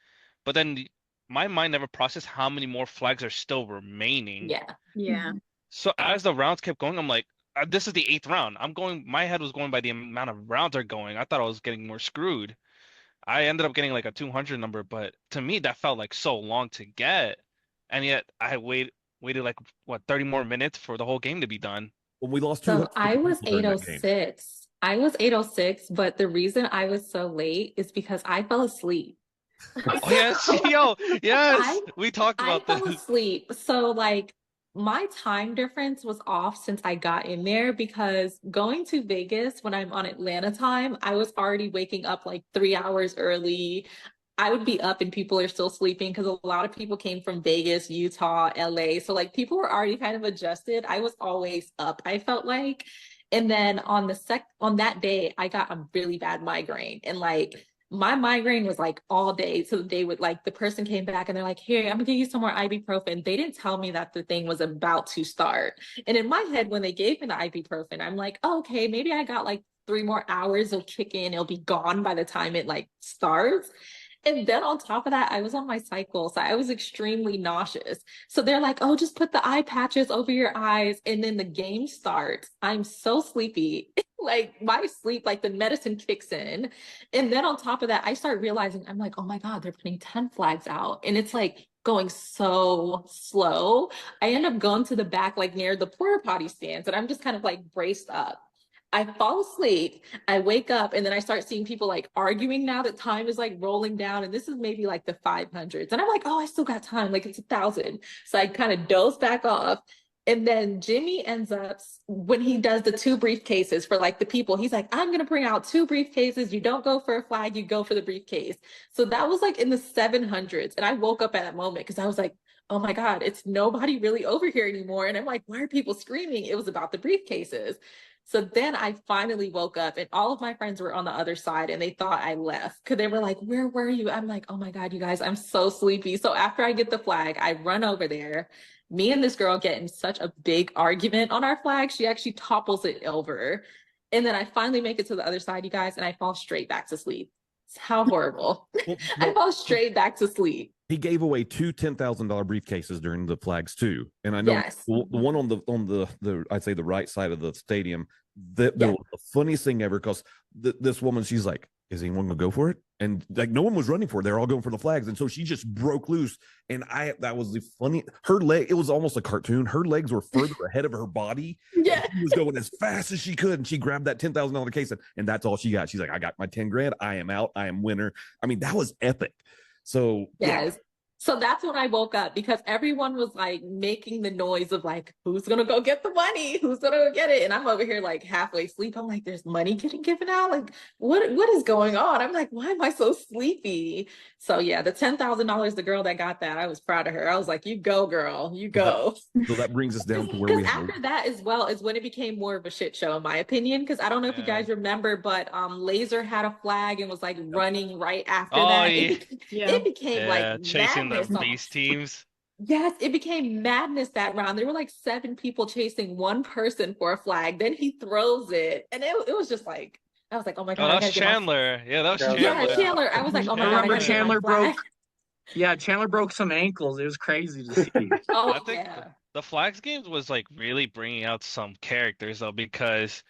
But then my mind never processed how many more flags are still remaining. yeah. Yeah. So as the rounds kept going, I'm like, this is the 8th round. My head was going by the amount of rounds are going. I thought I was getting more screwed. I ended up getting like a 200 number, but to me that felt like so long to get. And yet I waited like what 30 more minutes for the whole game to be done. When we lost So I was people during that game. 806. I was 806, but the reason I was so late is because I fell asleep. Oh yes, yo, yes. I We talked I about fell this. asleep. So like my time difference was off since I got in there because going to Vegas when I'm on Atlanta time, I was already waking up like 3 hours early. I would be up and people are still sleeping because a lot of people came from Vegas, Utah, LA. So like people were already kind of adjusted. I was always up, I felt like. And then on that day, I got a really bad migraine. And like my migraine was like all day. So they would like the person came back and they're like, here, I'm gonna give you some more ibuprofen. They didn't tell me that the thing was about to start. And in my head, when they gave me the ibuprofen, I'm like, oh, okay, maybe I got like 3 more hours, it'll kick in, it'll be gone by the time it like starts. And then on top of that, I was on my cycle, so I was extremely nauseous. So they're like, oh, just put the eye patches over your eyes. And then the game starts. I'm so sleepy. Like my sleep, like the medicine kicks in. And then on top of that, I start realizing, I'm like, oh my God, they're putting 10 flags out. And it's like going so slow. I end up going to the back, like near the porta potty stands, and I'm just kind of like braced up. I fall asleep, I wake up, and then I start seeing people like arguing now that time is like rolling down. And this is maybe like the 500s. And I'm like, oh, I still got time. Like it's 1,000. So I kind of doze back off. And then Jimmy ends up, when he does the 2 briefcases for like the people, he's like, I'm going to bring out 2 briefcases. You don't go for a flag, you go for the briefcase. So that was like in the 700s. And I woke up at that moment because I was like, oh my God, it's nobody really over here anymore. And I'm like, why are people screaming? It was about the briefcases. So then I finally woke up and all of my friends were on the other side and they thought I left because they were like, where were you? I'm like, oh my God, you guys, I'm so sleepy. So after I get the flag, I run over there. Me and this girl get in such a big argument on our flag. She actually topples it over. And then I finally make it to the other side, you guys, and I fall straight back to sleep. It's how horrible. I fall straight back to sleep. He gave away 2 $10,000 briefcases during the flags too, and I know Yes. the one on the I'd say the right side of the stadium. That was the funniest thing ever because this woman, she's like, "Is anyone gonna go for it?" And like no one was running for it; they're all going for the flags, and so she just broke loose. And that was the funny. Her leg, it was almost a cartoon. Her legs were further ahead of her body. Yeah, she was going as fast as she could, and she grabbed that $10,000 case, and that's all she got. She's like, "I got my 10 grand. I am out. I am winner." I mean, that was epic. So yes. So that's when I woke up because everyone was like making the noise of like, who's gonna go get the money? Who's gonna go get it? And I'm over here like halfway asleep. I'm like, there's money getting given out. Like, what is going on? I'm like, why am I so sleepy? So yeah, the $10,000, the girl that got that, I was proud of her. I was like, you go, girl, you go. So that brings us down to where we after that as well is when it became more of a shit show, in my opinion. Because I don't know if you guys remember, but Laser had a flag and was like running right after that. It became like chasing the madness. beast teams. Yes, it became madness that round. There were like 7 people chasing one person for a flag. Then he throws it, and it was just like, I was like, oh my God. Oh, that's Chandler. Yeah, that was Chandler. Yeah, Chandler. I was like, oh my I God. remember Chandler broke. Yeah, Chandler broke some ankles. It was crazy to see. I think the flags games was like really bringing out some characters though, because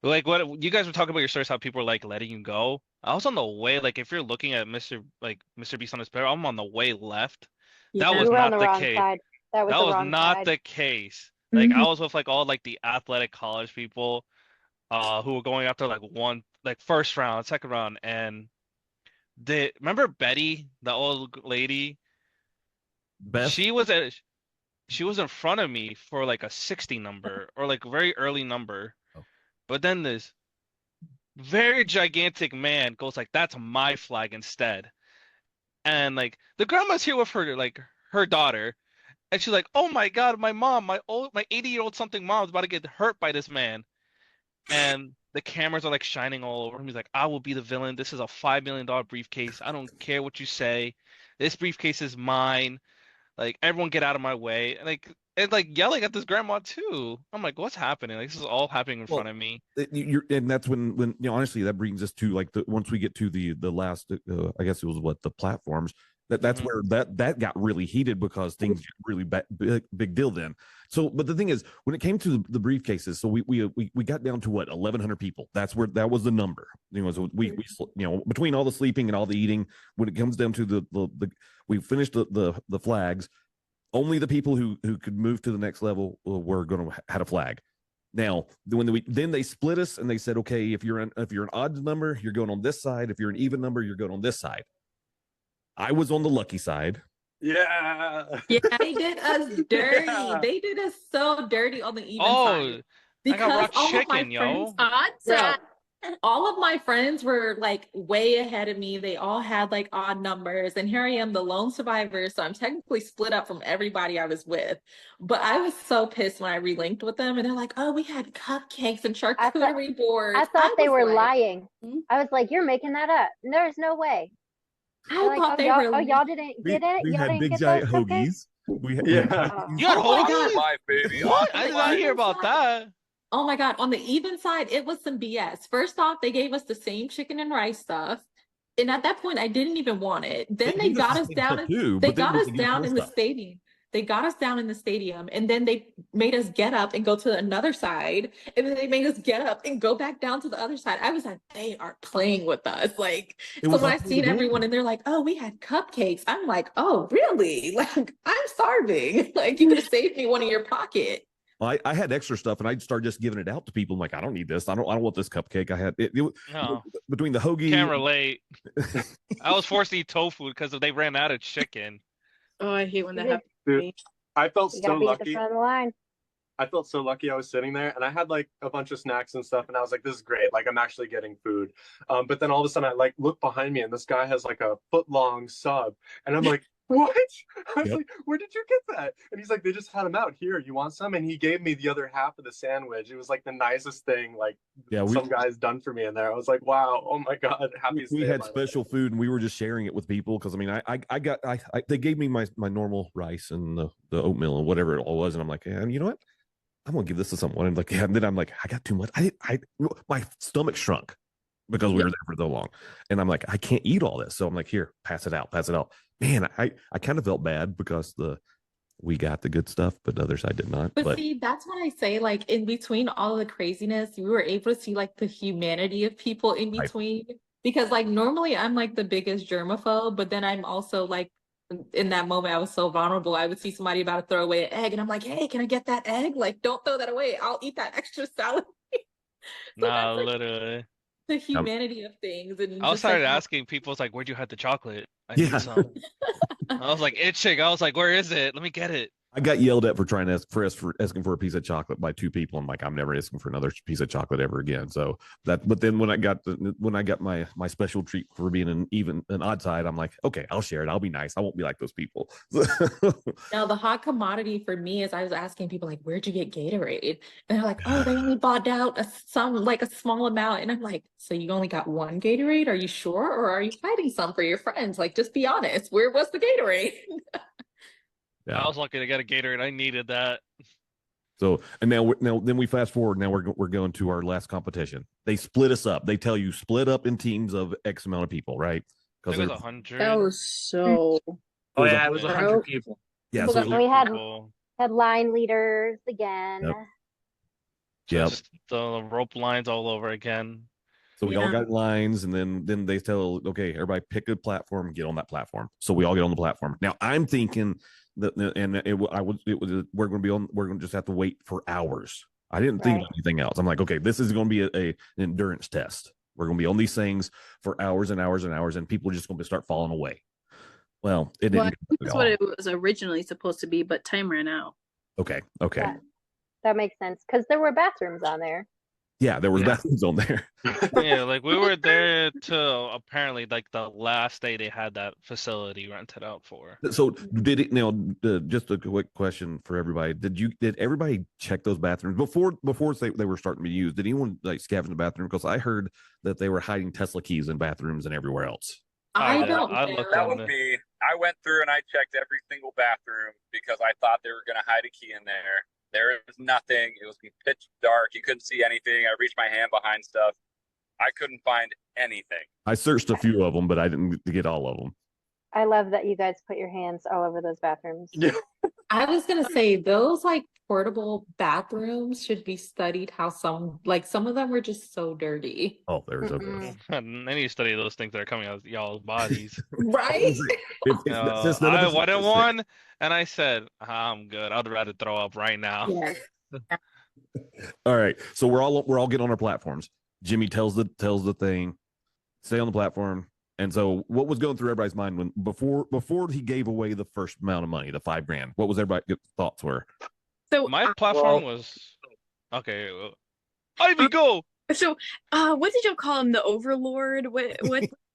like what you guys were talking about your stories, how people were like letting you go. I was on the way, like if you're looking at Mr. Beast on his barrel, I'm on the way left. Yeah. That was You were not on the the wrong case. side. That was the wrong not side. the case. Like I was with like all like the athletic college people, who were going after like first round, second round, and remember Betty, the old lady? Beth? She was at she was in front of me for like a 60 number or like a very early number. But then this very gigantic man goes like, that's my flag instead. And like the grandma's here with her daughter, and she's like, oh my God, my mom, my 80-year-old something mom is about to get hurt by this man. And the cameras are like shining all over him. He's like, I will be the villain. This is a $5 million briefcase. I don't care what you say. This briefcase is mine. Like, everyone get out of my way. And like yelling at this grandma too. I'm like, what's happening? Like, this is all happening in front of me. And that's when honestly, that brings us to like once we get to the last, I guess it was the platforms. That's where that got really heated because things get really big deal then. So, but the thing is, when it came to the briefcases, so we got down to 1,100 people. That was the number. So we between all the sleeping and all the eating, when it comes down to the we finished the flags. Only the people who could move to the next level were going to had a flag. Now, then they split us and they said, okay, if you're an odd number, you're going on this side. If you're an even number, you're going on this side. I was on the lucky side. Yeah. Yeah, they did us dirty. Yeah. They did us so dirty on the even side. Because I got raw chicken, yo. All of my friends were like way ahead of me. They all had like odd numbers. And here I am, the lone survivor. So I'm technically split up from everybody I was with. But I was so pissed when I relinked with them. And they're like, oh, we had cupcakes and charcuterie boards. I thought they were lying. I was like, you're making that up. There's no way. I thought they were. Oh, y'all didn't get it? We Y'all had didn't big get giant those hoagies. You had hoagies? Life, baby. What? I did not hear about that. Oh my God. On the even side, it was some BS. First off, they gave us the same chicken and rice stuff. And at that point, I didn't even want it. Then they got us down. They got us down in the stadium. They got us down in the stadium, and then they made us get up and go to another side. And then they made us get up and go back down to the other side. I was like, they are playing with us. Like, so when I seen everyone and they're like, oh, we had cupcakes. I'm like, oh, really? Like, I'm starving. Like, you could have saved me one in your pocket. Well, I had extra stuff, and I'd start just giving it out to people. I'm like, I don't need this. I don't want this cupcake. I had it between the hoagie. Can't relate. I was forced to eat tofu because they ran out of chicken. Oh, I hate when that happens. Dude, I felt so lucky. I felt so lucky. I was sitting there and I had like a bunch of snacks and stuff, and I was like, this is great. Like, I'm actually getting food. But then all of a sudden I like look behind me and this guy has like a foot-long sub, and I'm like, what? I was like, where did you get that? And he's like, they just had them out here. You want some? And he gave me the other half of the sandwich. It was like the nicest thing like some guy's done for me in there. I was like, wow, oh my God, happiest. We had special food and we were just sharing it with people because I mean, they gave me my normal rice and the oatmeal and whatever it all was, and I'm like, yeah, you know what? I'm gonna give this to someone. And like, yeah, and then I'm like, I got too much. My stomach shrunk because we were there for so long, and I'm like, I can't eat all this. So I'm like, here, pass it out. Man, I kind of felt bad because we got the good stuff, but the other side did not. But see, that's what I say. Like, in between all the craziness, we were able to see like the humanity of people in between. Right. Because like normally I'm like the biggest germaphobe, but then I'm also like, in that moment I was so vulnerable. I would see somebody about to throw away an egg and I'm like, hey, can I get that egg? Like, don't throw that away. I'll eat that extra salad. So no, like literally the humanity of things. And I started asking people, it's like, where'd you hide the chocolate? I need some. I was like itching. I was like, where is it? Let me get it. I got yelled at for asking for a piece of chocolate by 2 people. I'm like, I'm never asking for another piece of chocolate ever again. So but then when I got my special treat for being an odd side, I'm like, okay, I'll share it. I'll be nice. I won't be like those people. Now the hot commodity for me is I was asking people like, where'd you get Gatorade? And they're like, oh, they only bought out a small amount. And I'm like, so you only got 1 Gatorade? Are you sure? Or are you hiding some for your friends? Like, just be honest. Where was the Gatorade? Yeah. I was lucky to get a Gatorade. I needed that. So, and then we fast forward. Now we're going to our last competition. They split us up. They tell you split up in teams of X amount of people, right? Because it was 100. That was so. Oh yeah, it was 100 people. Yeah, so we had line leaders again. Yep. Just the rope lines all over again. So we all got lines, and then they tell, okay, everybody pick a platform, get on that platform. So we all get on the platform. Now I'm thinking that, and we're going to just have to wait for hours. I didn't think of anything else. I'm like, okay, this is going to be an endurance test. We're going to be on these things for hours and hours and hours, and people are just going to start falling away. Well, it Well, I didn't. think at that's all. what it was originally supposed to be, but time ran out. Okay. Okay. Yeah, that makes sense because there were bathrooms on there. Yeah, there was Yeah. bathrooms on there. Yeah, like we were there till apparently like the last day they had that facility rented out for. So did it now? Just a quick question for everybody: Did everybody check those bathrooms before they were starting to be used? Did anyone like scavenge the bathroom? Because I heard that they were hiding Tesla keys in bathrooms and everywhere else. I don't I know. looked That on was the me. I went through and I checked every single bathroom because I thought they were going to hide a key in there. There was nothing. It was pitch dark. You couldn't see anything. I reached my hand behind stuff. I couldn't find anything. I searched a few of them, but I didn't get all of them. I love that you guys put your hands all over those bathrooms. I was gonna say those like portable bathrooms should be studied how some of them were just so dirty. Oh, there's a and then you study those things that are coming out of y'all's bodies. Right? Since none of I us- wanted one, and I said, I'm good. I'd rather throw up right now. Yeah. All right, so we're all getting on our platforms. Jimmy tells the thing, stay on the platform. And so, what was going through everybody's mind when before he gave away the first amount of money, the $5,000? What was everybody's thoughts were? So My platform was okay. Ivy, go. So, what did y'all call him? The Overlord? What?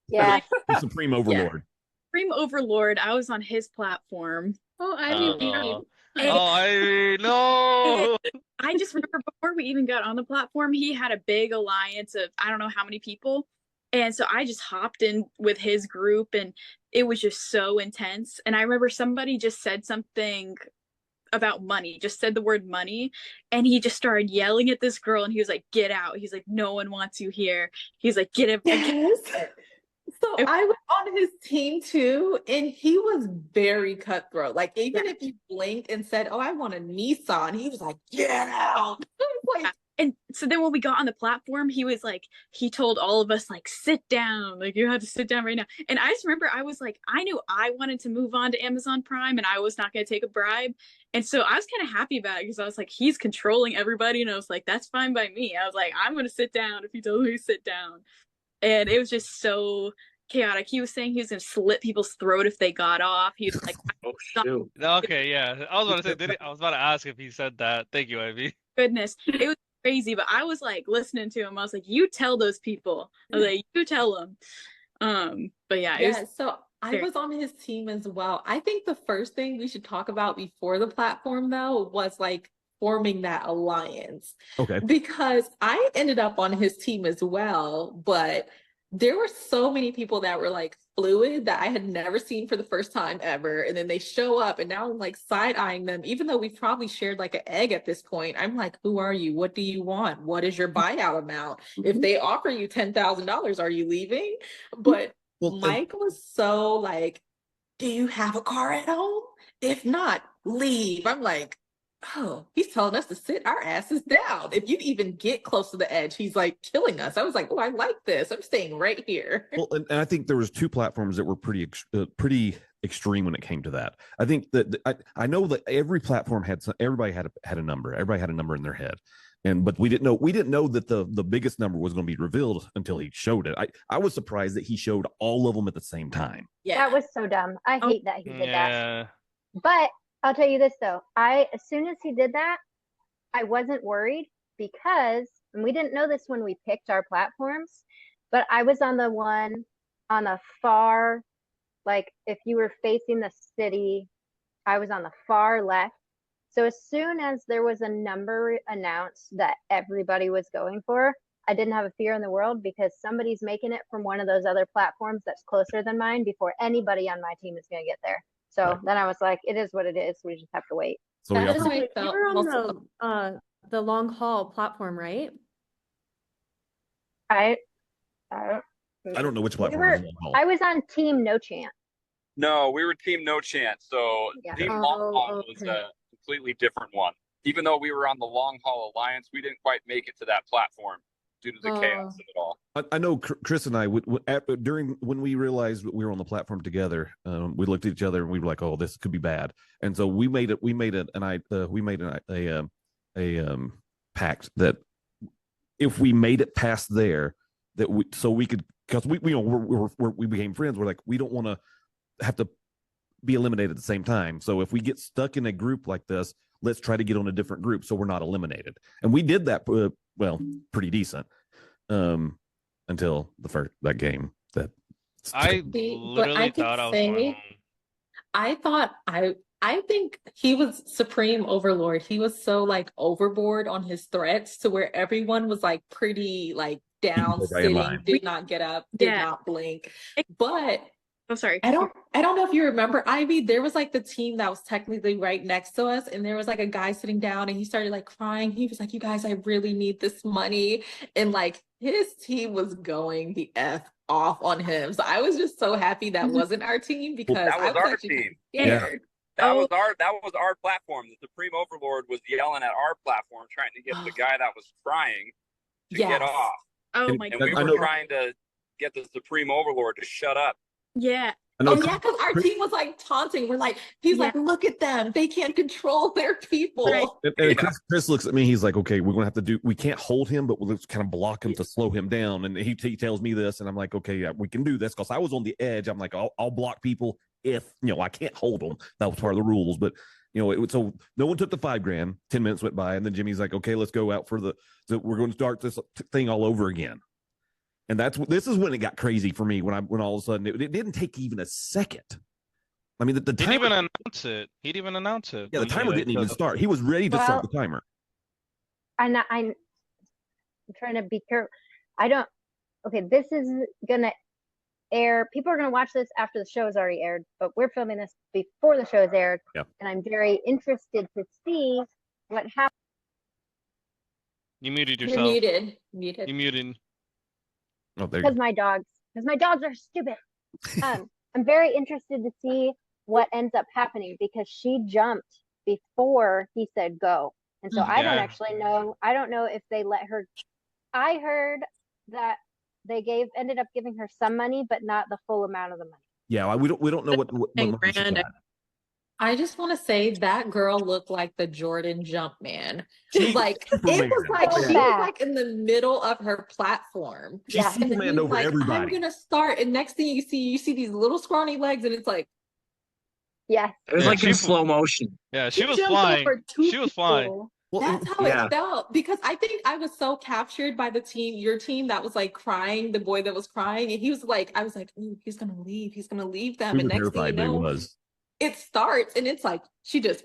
Yeah. The Supreme Overlord. Supreme Overlord. I was on his platform. Oh, Ivy. Ivy, no. I just remember before we even got on the platform, he had a big alliance of I don't know how many people. And so I just hopped in with his group and it was just so intense. And I remember somebody just said something about money, just said the word money. And he just started yelling at this girl and he was like, get out. He's like, no one wants you here. He's like, get it. Yes. So I was on his team too, and he was very cutthroat. Like even if you blinked and said, "Oh, I want a Nissan," he was like, "Get out!" Like, and so then when we got on the platform, he was like, he told all of us like, sit down, like you have to sit down right now. And I just remember I was like, I knew I wanted to move on to Amazon Prime and I was not going to take a bribe. And so I was kind of happy about it because I was like, he's controlling everybody. And I was like, that's fine by me. I was like, I'm going to sit down if he tells me to sit down. And it was just so chaotic. He was saying he was going to slit people's throat if they got off. He was like, oh, shoot. Okay, yeah. I was about to say, I was about to ask if he said that. Thank you, Ivy. Goodness. It was crazy, but I was like listening to him. I was like, you tell those people. I was like, you tell them. But yeah, it was so I was on his team as well. I think the first thing we should talk about before the platform though was like forming that alliance. Okay. Because I ended up on his team as well, but there were so many people that were like fluid that I had never seen for the first time ever. And then they show up and now I'm like side-eyeing them, even though we've probably shared like an egg at this point. I'm like, who are you? What do you want? What is your buyout amount? If they offer you $10,000, are you leaving? But Mike was so like, do you have a car at home? If not, leave. I'm like, oh, he's telling us to sit our asses down. If you even get close to the edge, he's like killing us. I was like, oh, I like this. I'm staying right here. Well, and I think there was two platforms that were pretty extreme when it came to that. I think that I know that every platform everybody had a number. Everybody had a number in their head. But we didn't know that the biggest number was going to be revealed until he showed it. I was surprised that he showed all of them at the same time. Yeah. That was so dumb. I hate that he did that. Yeah. But I'll tell you this though, as soon as he did that, I wasn't worried because, and we didn't know this when we picked our platforms, but I was on the one on the far, like if you were facing the city, I was on the far left. So as soon as there was a number announced that everybody was going for, I didn't have a fear in the world because somebody's making it from one of those other platforms that's closer than mine before anybody on my team is going to get there. So then I was like, it is what it is. We just have to wait. So You were on the long haul platform, right? I don't know which platform. I was on Team No Chance. No, we were Team No Chance. So Yeah. Team Long Haul was a completely different one. Even though we were on the Long Haul Alliance, we didn't quite make it to that platform due to the chaos of it all. I know Chris and I during when we realized we were on the platform together, we looked at each other and we were like, "Oh, this could be bad." And so we made a pact that if we made it past there, that we could, because we became friends. We're like, we don't want to have to be eliminated at the same time. So if we get stuck in a group like this, let's try to get on a different group so we're not eliminated. And we did that, pretty decent until that game. I See, but literally I can thought I was going say home. I thought I think he was supreme overlord. He was so like overboard on his threats to where everyone was like pretty like down, Right in sitting, line. did not get up, did Yeah. not blink. But Oh, sorry. I don't know if you remember, Ivy, there was like the team that was technically right next to us, and there was like a guy sitting down and he started like crying. He was like, "You guys, I really need this money." And like his team was going the F off on him. So I was just so happy that wasn't our team because That I was was our actually team. scared. That was our platform. The Supreme Overlord was yelling at our platform, trying to get the guy that was crying to get Yes. off. Oh And- my And god. we I were know- trying to get the Supreme Overlord to shut up. Yeah. I know Oh yeah, because our team was like taunting. We're like, he's like, look at them. They can't control their people. Right. And Chris looks at me. He's like, "Okay, we're gonna have to we can't hold him, but we'll kind of block him to slow him down." And he tells me this, and I'm like, "Okay, yeah, we can do this." Because I was on the edge. I'm like, "I'll block people if I can't hold them." That was part of the rules, but so no one took the $5,000. 10 minutes went by, and then Jimmy's like, "Okay, let's go out for we're going to start this thing all over again." And this is when it got crazy for me when all of a sudden it didn't take even a second. I mean, the He didn't timer. even announce it. He didn't even announce it. Yeah, the timer didn't even So- start. He was ready to start the timer. I'm trying to be careful. Okay, this is gonna air. People are gonna watch this after the show has already aired, but we're filming this before the show is aired. Yeah. And I'm very interested to see what happens. You muted You're yourself. muted. You muted. Oh, there you Because go. my dogs are stupid. I'm very interested to see what ends up happening because she jumped before he said go. And so I don't Yeah. actually know. I don't know if they let her. I heard that they ended up giving her some money, but not the full amount of the money. Yeah, we don't know what money she got. I just want to say that girl looked like the Jordan jump man. She- Like Superman. it was like So she was fast. like in the middle of her platform. She Yeah. And then Supermaned he's over like, I'm everybody. gonna start, and next thing you see these little scrawny legs, and it's like Yes. It was Yeah, like in she- slow motion. Yeah, she he was jumped flying. over two She was flying. people. Well, That's how Yeah. it felt because I think I was so captured by the team, your team that was like crying, the boy that was crying, and he was like, I was like, ooh, he's gonna leave them, we and were next thing you terrified, but it know, was. it starts and it's like she just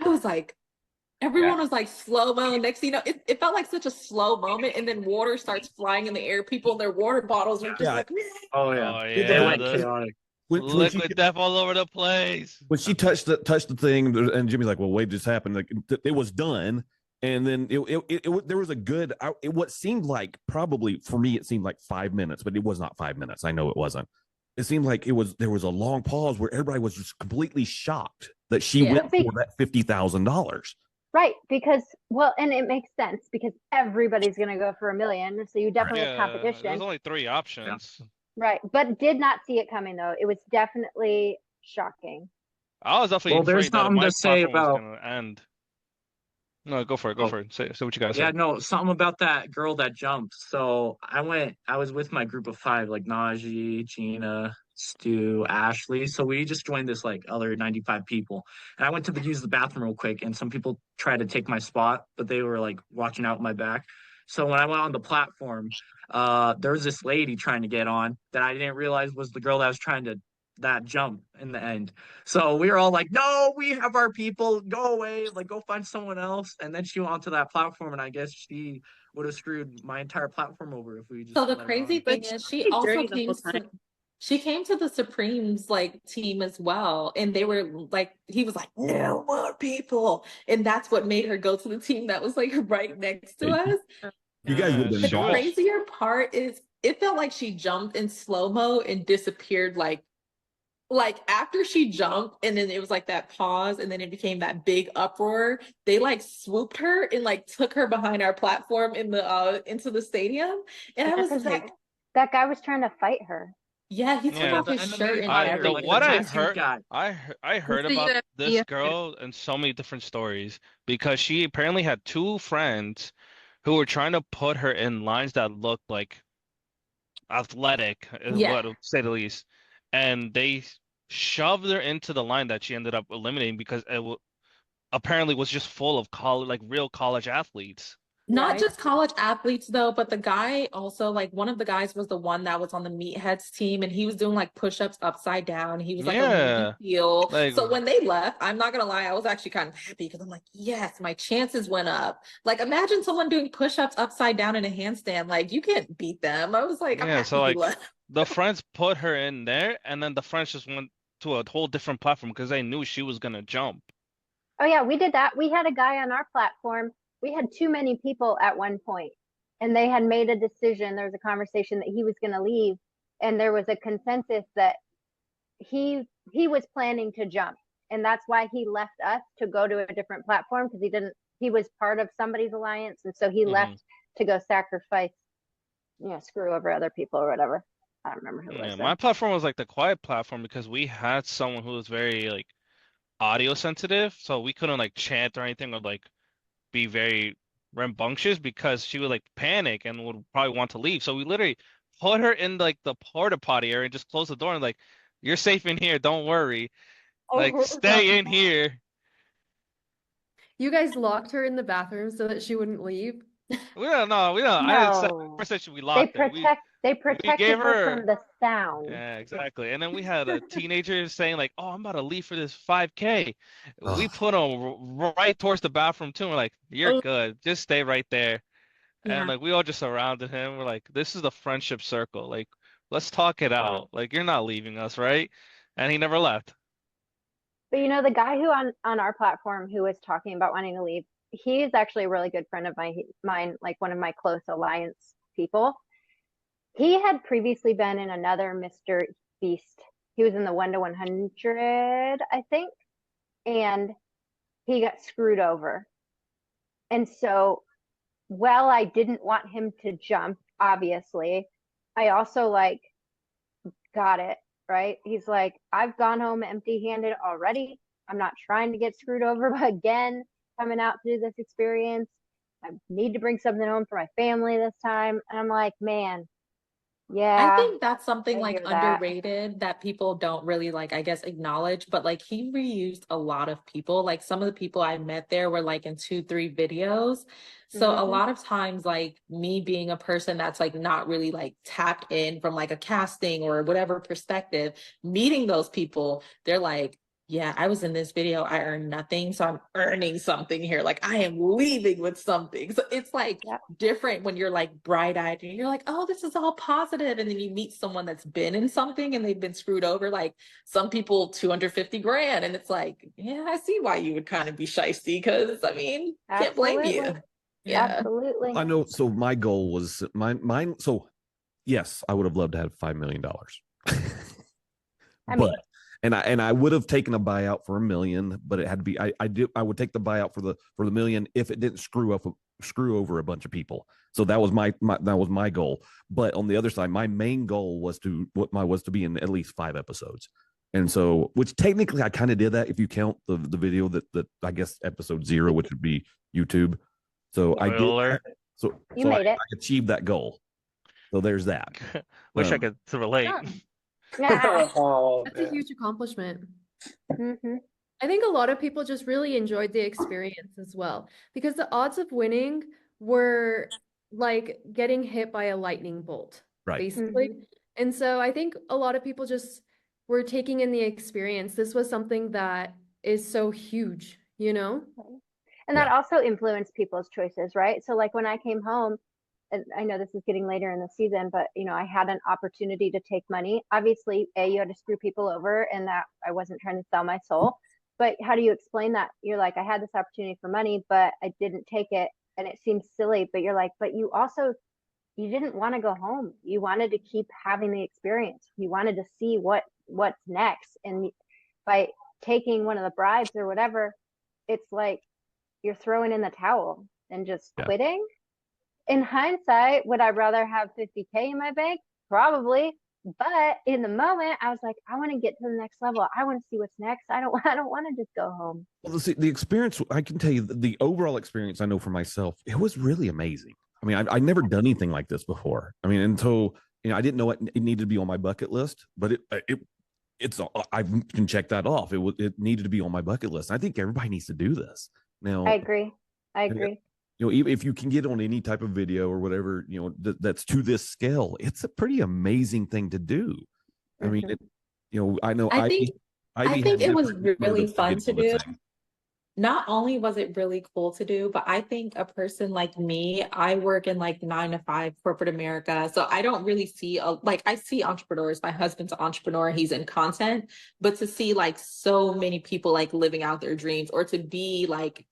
I was like everyone was like slow-mo. Next thing you know, it felt like such a slow moment, and then water starts flying in the air. People in their water bottles were just Yeah. like Oh yeah. Oh They yeah. went the chaotic. When she, liquid death all over the place. when she touched the thing, and Jimmy's like, "Well, wait, just happened." Like it was done, and then there was a good. What seemed like probably for me, it seemed like 5 minutes, but it was not 5 minutes. I know it wasn't. It seemed like there was a long pause where everybody was just completely shocked that she Yeah. went for that $50,000. Right. Because, and it makes sense because everybody's going to go for $1 million. So you definitely have Yeah, competition. there's only 3 options. Right. But did not see it coming though. It was definitely shocking. I was definitely Well, there's afraid that something my to say platform was about gonna end. No, go for it. Go Oh. for it. Say what you gotta Yeah, say. no, something about that girl that jumped. So I was with my group of 5, like Najee, Gina, Stu, Ashley. So we just joined this like other 95 people. And I went to use the bathroom real quick, and some people tried to take my spot, but they were like watching out my back. So when I went on the platform, there was this lady trying to get on that I didn't realize was the girl that was trying to that jump in the end. So we were all like, no, we have our people, go away, like go find someone else. And then she went onto that platform, and I guess she would have screwed my entire platform over if we just so the let her crazy on. thing But is she she's also dirty the came whole to time. she came to the Supremes like team as well, and they were like he was like no more people, and that's what made her go to the team that was like right next to us. You guys would have Yeah, been The she was- gone. crazier part is it felt like she jumped in slow-mo and disappeared like after she jumped, and then it was like that pause, and then it became that big uproar. They like swooped her and like took her behind our platform in the into the stadium. And I was Because like, that guy was trying to fight her. yeah, he took Yeah. off his The shirt and MMA fighter, everything. What I tattooed heard, guy. I heard the about UFC this fighter. girl in so many different stories because she apparently had 2 friends who were trying to put her in lines that looked like athletic, is Yeah. what to say the least, and shoved her into the line that she ended up eliminating because it apparently was just full of college, like real college athletes. Not just college athletes though, but the guy also, like, one of the guys was the one that was on the Meatheads team, and he was doing like push-ups upside down. He was like a Yeah. Navy SEAL. Like- So when they left, I'm not gonna lie, I was actually kind of happy because I'm like, yes, my chances went up. Like, imagine someone doing push-ups upside down in a handstand. Like, you can't beat them. I was like, I'm Yeah, happy so he like left. the friends put her in there, and then the friends just went to a whole different platform because they knew she was gonna jump. Oh yeah, we did that. We had a guy on our platform. We had too many people at one point, and they had made a decision. There was a conversation that he was going to leave, and there was a consensus that he was planning to jump, and that's why he left us to go to a different platform, because he was part of somebody's alliance, and so he left to go sacrifice, screw over other people or whatever. I don't remember who it was. Yeah, though. my platform was like the quiet platform because we had someone who was very like audio sensitive, so we couldn't like chant or anything or like be very rambunctious because she would like panic and would probably want to leave. So we literally put her in like the porta potty area and just close the door and like, you're safe in here, don't worry. Like, stay in here. You guys locked her in the bathroom so that she wouldn't leave? We don't know. We don't. I didn't say, never said we locked her. They protected gave her from the sound. Yeah, exactly. And then we had a teenager saying like, "Oh, I'm about to leave for this 5K." We put him right towards the bathroom too. We're like, "You're good. Just stay right there." Yeah. And like we all just surrounded him. We're like, "This is the friendship circle. Like, let's talk it out. Like, you're not leaving us, right?" And he never left. But the guy who on our platform who was talking about wanting to leave, he's actually a really good friend of mine, like one of my close alliance people. He had previously been in another Mr. Beast. He was in the 1 to 100, I think, and he got screwed over. And so, while I didn't want him to jump, obviously, I also got it, right? He's like, I've gone home empty-handed already. I'm not trying to get screwed over again coming out to do this experience. I need to bring something home for my family this time. And I'm like, man, yeah. I think that's something I like hear that. underrated that people don't really I guess acknowledge, but like he reused a lot of people. Like some of the people I met there were like in 2-3 videos. So a Mhm. lot of times, like me being a person that's like not really like tapped in from like a casting or whatever perspective, meeting those people, they're like, yeah, I was in this video. I earned nothing. So I'm earning something here. Like I am leaving with something. So it's like different when you're like bright eyed and you're like, oh, this is all positive. And then you meet someone that's been in something and they've been screwed over. Like some people, 250 grand. And it's like, yeah, I see why you would kind of be shysty because I mean, can't blame you. Absolutely. Yeah. Absolutely. I know. So my goal was mine. So yes, I would have loved to have $5 million. I mean, and I would have taken a buyout for $1 million, but it had to be. I would take the buyout for the $1 million if it didn't screw over a bunch of people. So that was my goal. But on the other side, my main goal was to be in at least 5 episodes. And so, which technically I kind of did that if you count the video that I guess episode 0, which would be YouTube. So I did. So You made it. I achieved that goal. So there's that. Wish I could relate. Yeah. That's a huge accomplishment. Mhm. I think a lot of people just really enjoyed the experience as well because the odds of winning were like getting hit by a lightning bolt, Right. basically. And so I think a lot of people just were taking in the experience. This was something that is so huge, you know? And that also influenced people's choices, right? So like when I came home, and I know this is getting later in the season, but I had an opportunity to take money. Obviously, you had to screw people over, and that I wasn't trying to sell my soul. But how do you explain that? You're like, I had this opportunity for money, but I didn't take it, and it seems silly. But you're like, but you didn't want to go home. You wanted to keep having the experience. You wanted to see what's next. And by taking one of the bribes or whatever, it's like you're throwing in the towel and just quitting. In hindsight, would I rather have 50K in my bank? Probably. But in the moment, I was like, I want to get to the next level. I want to see what's next. I don't want to just go home. Well, the experience, I can tell you the overall experience I know for myself, it was really amazing. I mean, I'd never done anything like this before. I mean, until, I didn't know it needed to be on my bucket list, but I can check that off. It needed to be on my bucket list. I think everybody needs to do this now. I agree. Even if you can get on any type of video or whatever, that's to this scale, it's a pretty amazing thing to do. I mean, I know I think it was really fun to do. Not only was it really cool to do, but I think a person like me, I work in like 9 to 5 corporate America. So I don't really see I see entrepreneurs. My husband's an entrepreneur, he's in content, but to see like so many people like living out their dreams, or to be like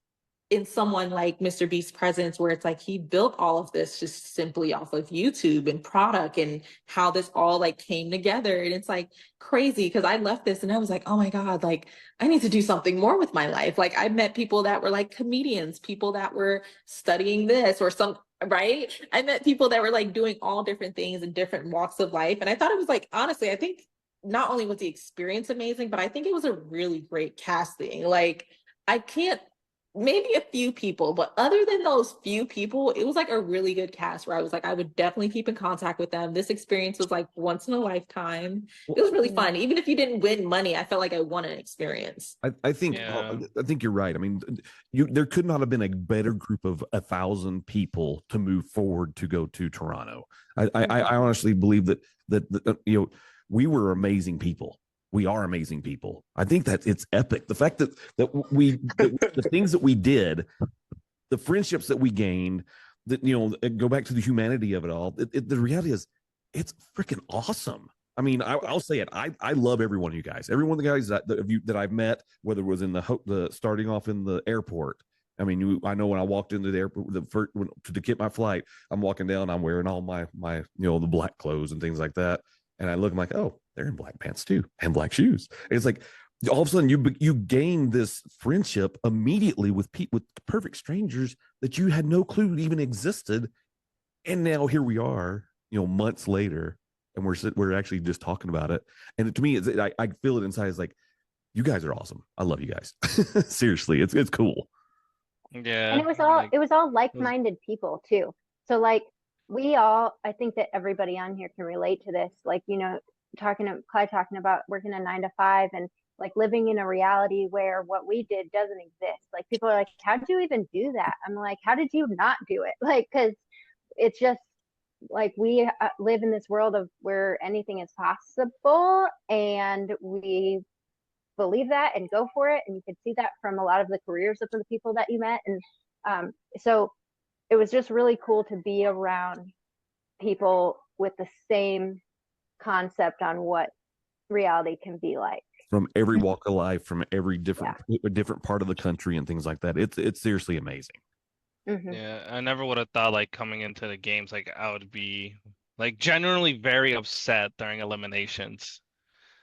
in someone like Mr. Beast's presence, where it's like he built all of this just simply off of YouTube and product, and how this all like came together. And it's like crazy, because I left this and I was like, oh my God, like I need to do something more with my life. Like I met people that were like comedians, people that were studying this or some, right? I met people that were like doing all different things in different walks of life. And I thought it was like, honestly, I think not only was the experience amazing, but I think it was a really great casting. Like I can't, maybe a few people, but other than those few people, it was like a really good cast where I was like, I would definitely keep in contact with them. This experience was like once in a lifetime. It was really fun. Even if you didn't win money, I felt like I won an experience. I think you're right. I mean, there could not have been a better group of 1,000 people to move forward to go to Toronto. I honestly believe that we were amazing people. We are amazing people. I think that it's epic. The fact that the things that we did, the friendships that we gained, that go back to the humanity of it all. The reality is, it's freaking awesome. I mean, I'll say it. I love every one of you guys. Every one of the guys that I've met, whether it was in the starting off in the airport. I mean, I know when I walked into the airport to get my flight, I'm walking down, I'm wearing all my the black clothes and things like that. And I look, I'm like, oh, they're in black pants too, and black shoes. And it's like all of a sudden you gain this friendship immediately with perfect strangers that you had no clue even existed. And now here we are, months later, and we're actually just talking about it. And to me, I feel it inside. It's like, you guys are awesome. I love you guys. Seriously, it's cool. Yeah. And it was all like-minded people too. So like I think that everybody on here can relate to this. Like, Clyde talking about working a 9 to 5 and like living in a reality where what we did doesn't exist. Like people are like, how did you even do that? I'm like, how did you not do it? Like, cause it's just like, we live in this world of where anything is possible, and we believe that and go for it. And you can see that from a lot of the careers of the people that you met. And so it was just really cool to be around people with the same concept on what reality can be like. From every walk of life, from every different part of the country and things like that. It's seriously amazing. Mm-hmm. Yeah, I never would have thought like coming into the games, like I would be like generally very upset during eliminations.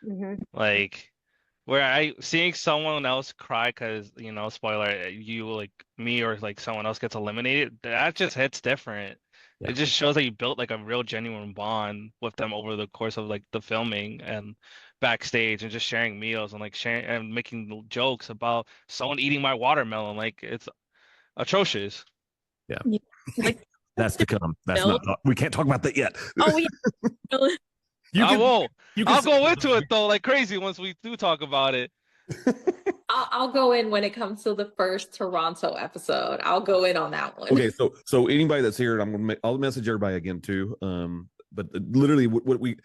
Mm-hmm. Like where seeing someone else cry because, spoiler, you like me or like someone else gets eliminated, that just hits different. Yeah. It just shows that you built like a real genuine bond with them over the course of like the filming and backstage, and just sharing meals and like sharing and making jokes about someone eating my watermelon. Like it's atrocious. Yeah. Like, that's to come. That's not. We can't talk about that yet. Oh yeah. I'll go into it though, like crazy once we do talk about it. I'll go in when it comes to the first Toronto episode. I'll go in on that one. Okay, so anybody that's here, I'll message everybody again too. But literally, the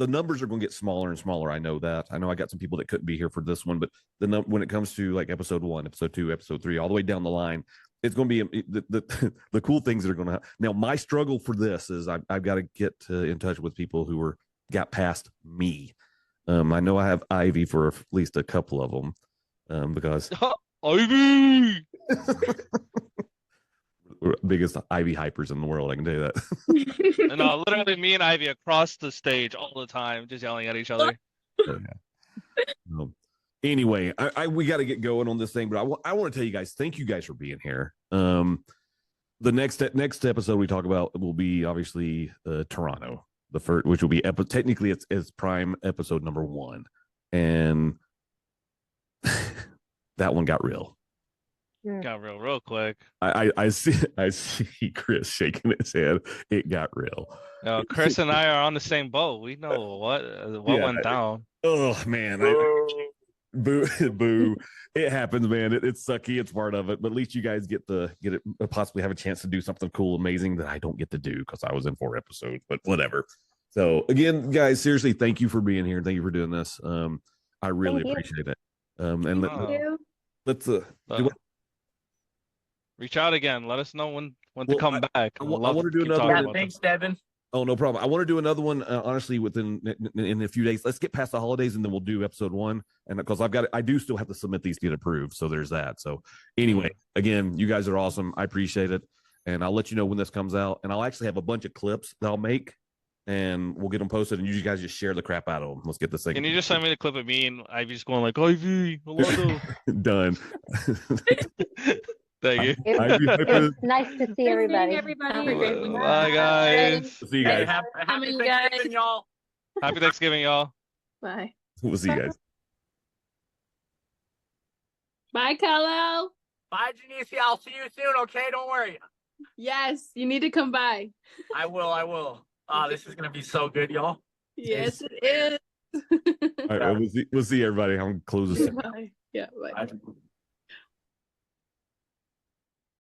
numbers are going to get smaller and smaller. I know that. I know I got some people that couldn't be here for this one, but when it comes to like episode 1, episode 2, episode 3, all the way down the line, it's going to be the cool things that are going to happen. Now, my struggle for this is I've got to get in touch with people who got past me. I know I have Ivy for at least a couple of them because Ivy. Biggest Ivy hypers in the world, I can tell you that. No, literally me and Ivy across the stage all the time, just yelling at each other. Oh, yeah. Anyway, we got to get going on this thing, but I want to tell you guys, thank you guys for being here. The next episode we talk about will be obviously Toronto, the first, which will be technically it's prime episode number 1, and that one got real. Got real quick. I see Chris shaking his head. It got real. No, Chris and I are on the same boat. We know what Yeah. went down. Oh man, boo, boo. It happens, man. It's sucky. It's part of it. But at least you guys get it. Possibly have a chance to do something cool, amazing that I don't get to do because I was in 4 episodes. But whatever. So again, guys, seriously, thank you for being here. Thank you for doing this. I really appreciate it. And let's reach out again. Let us know when to come back. I want to do another one. Thanks, Devin. Oh, no problem. I want to do another one. Honestly, in a few days. Let's get past the holidays, and then we'll do episode 1. And because I do still have to submit these to get approved. So there's that. So anyway, again, you guys are awesome. I appreciate it, and I'll let you know when this comes out. And I'll actually have a bunch of clips that I'll make, and we'll get them posted. And you guys just share the crap out of them. Let's get this thing. Can you just send me the clip of me and Ivy just going like Ivy? Done. Thank you. It's nice to see everybody. Bye, guys. See you guys. Happy Thanksgiving, y'all. Happy Thanksgiving, y'all. Bye. We'll see you guys. Bye, Carlo. Bye, Janice. I'll see you soon, okay? Don't worry. Yes, you need to come by. I will. This is gonna be so good, y'all. Yes, it is. All right, we'll see everybody. I'm closing. Bye. Yeah, bye. Bye.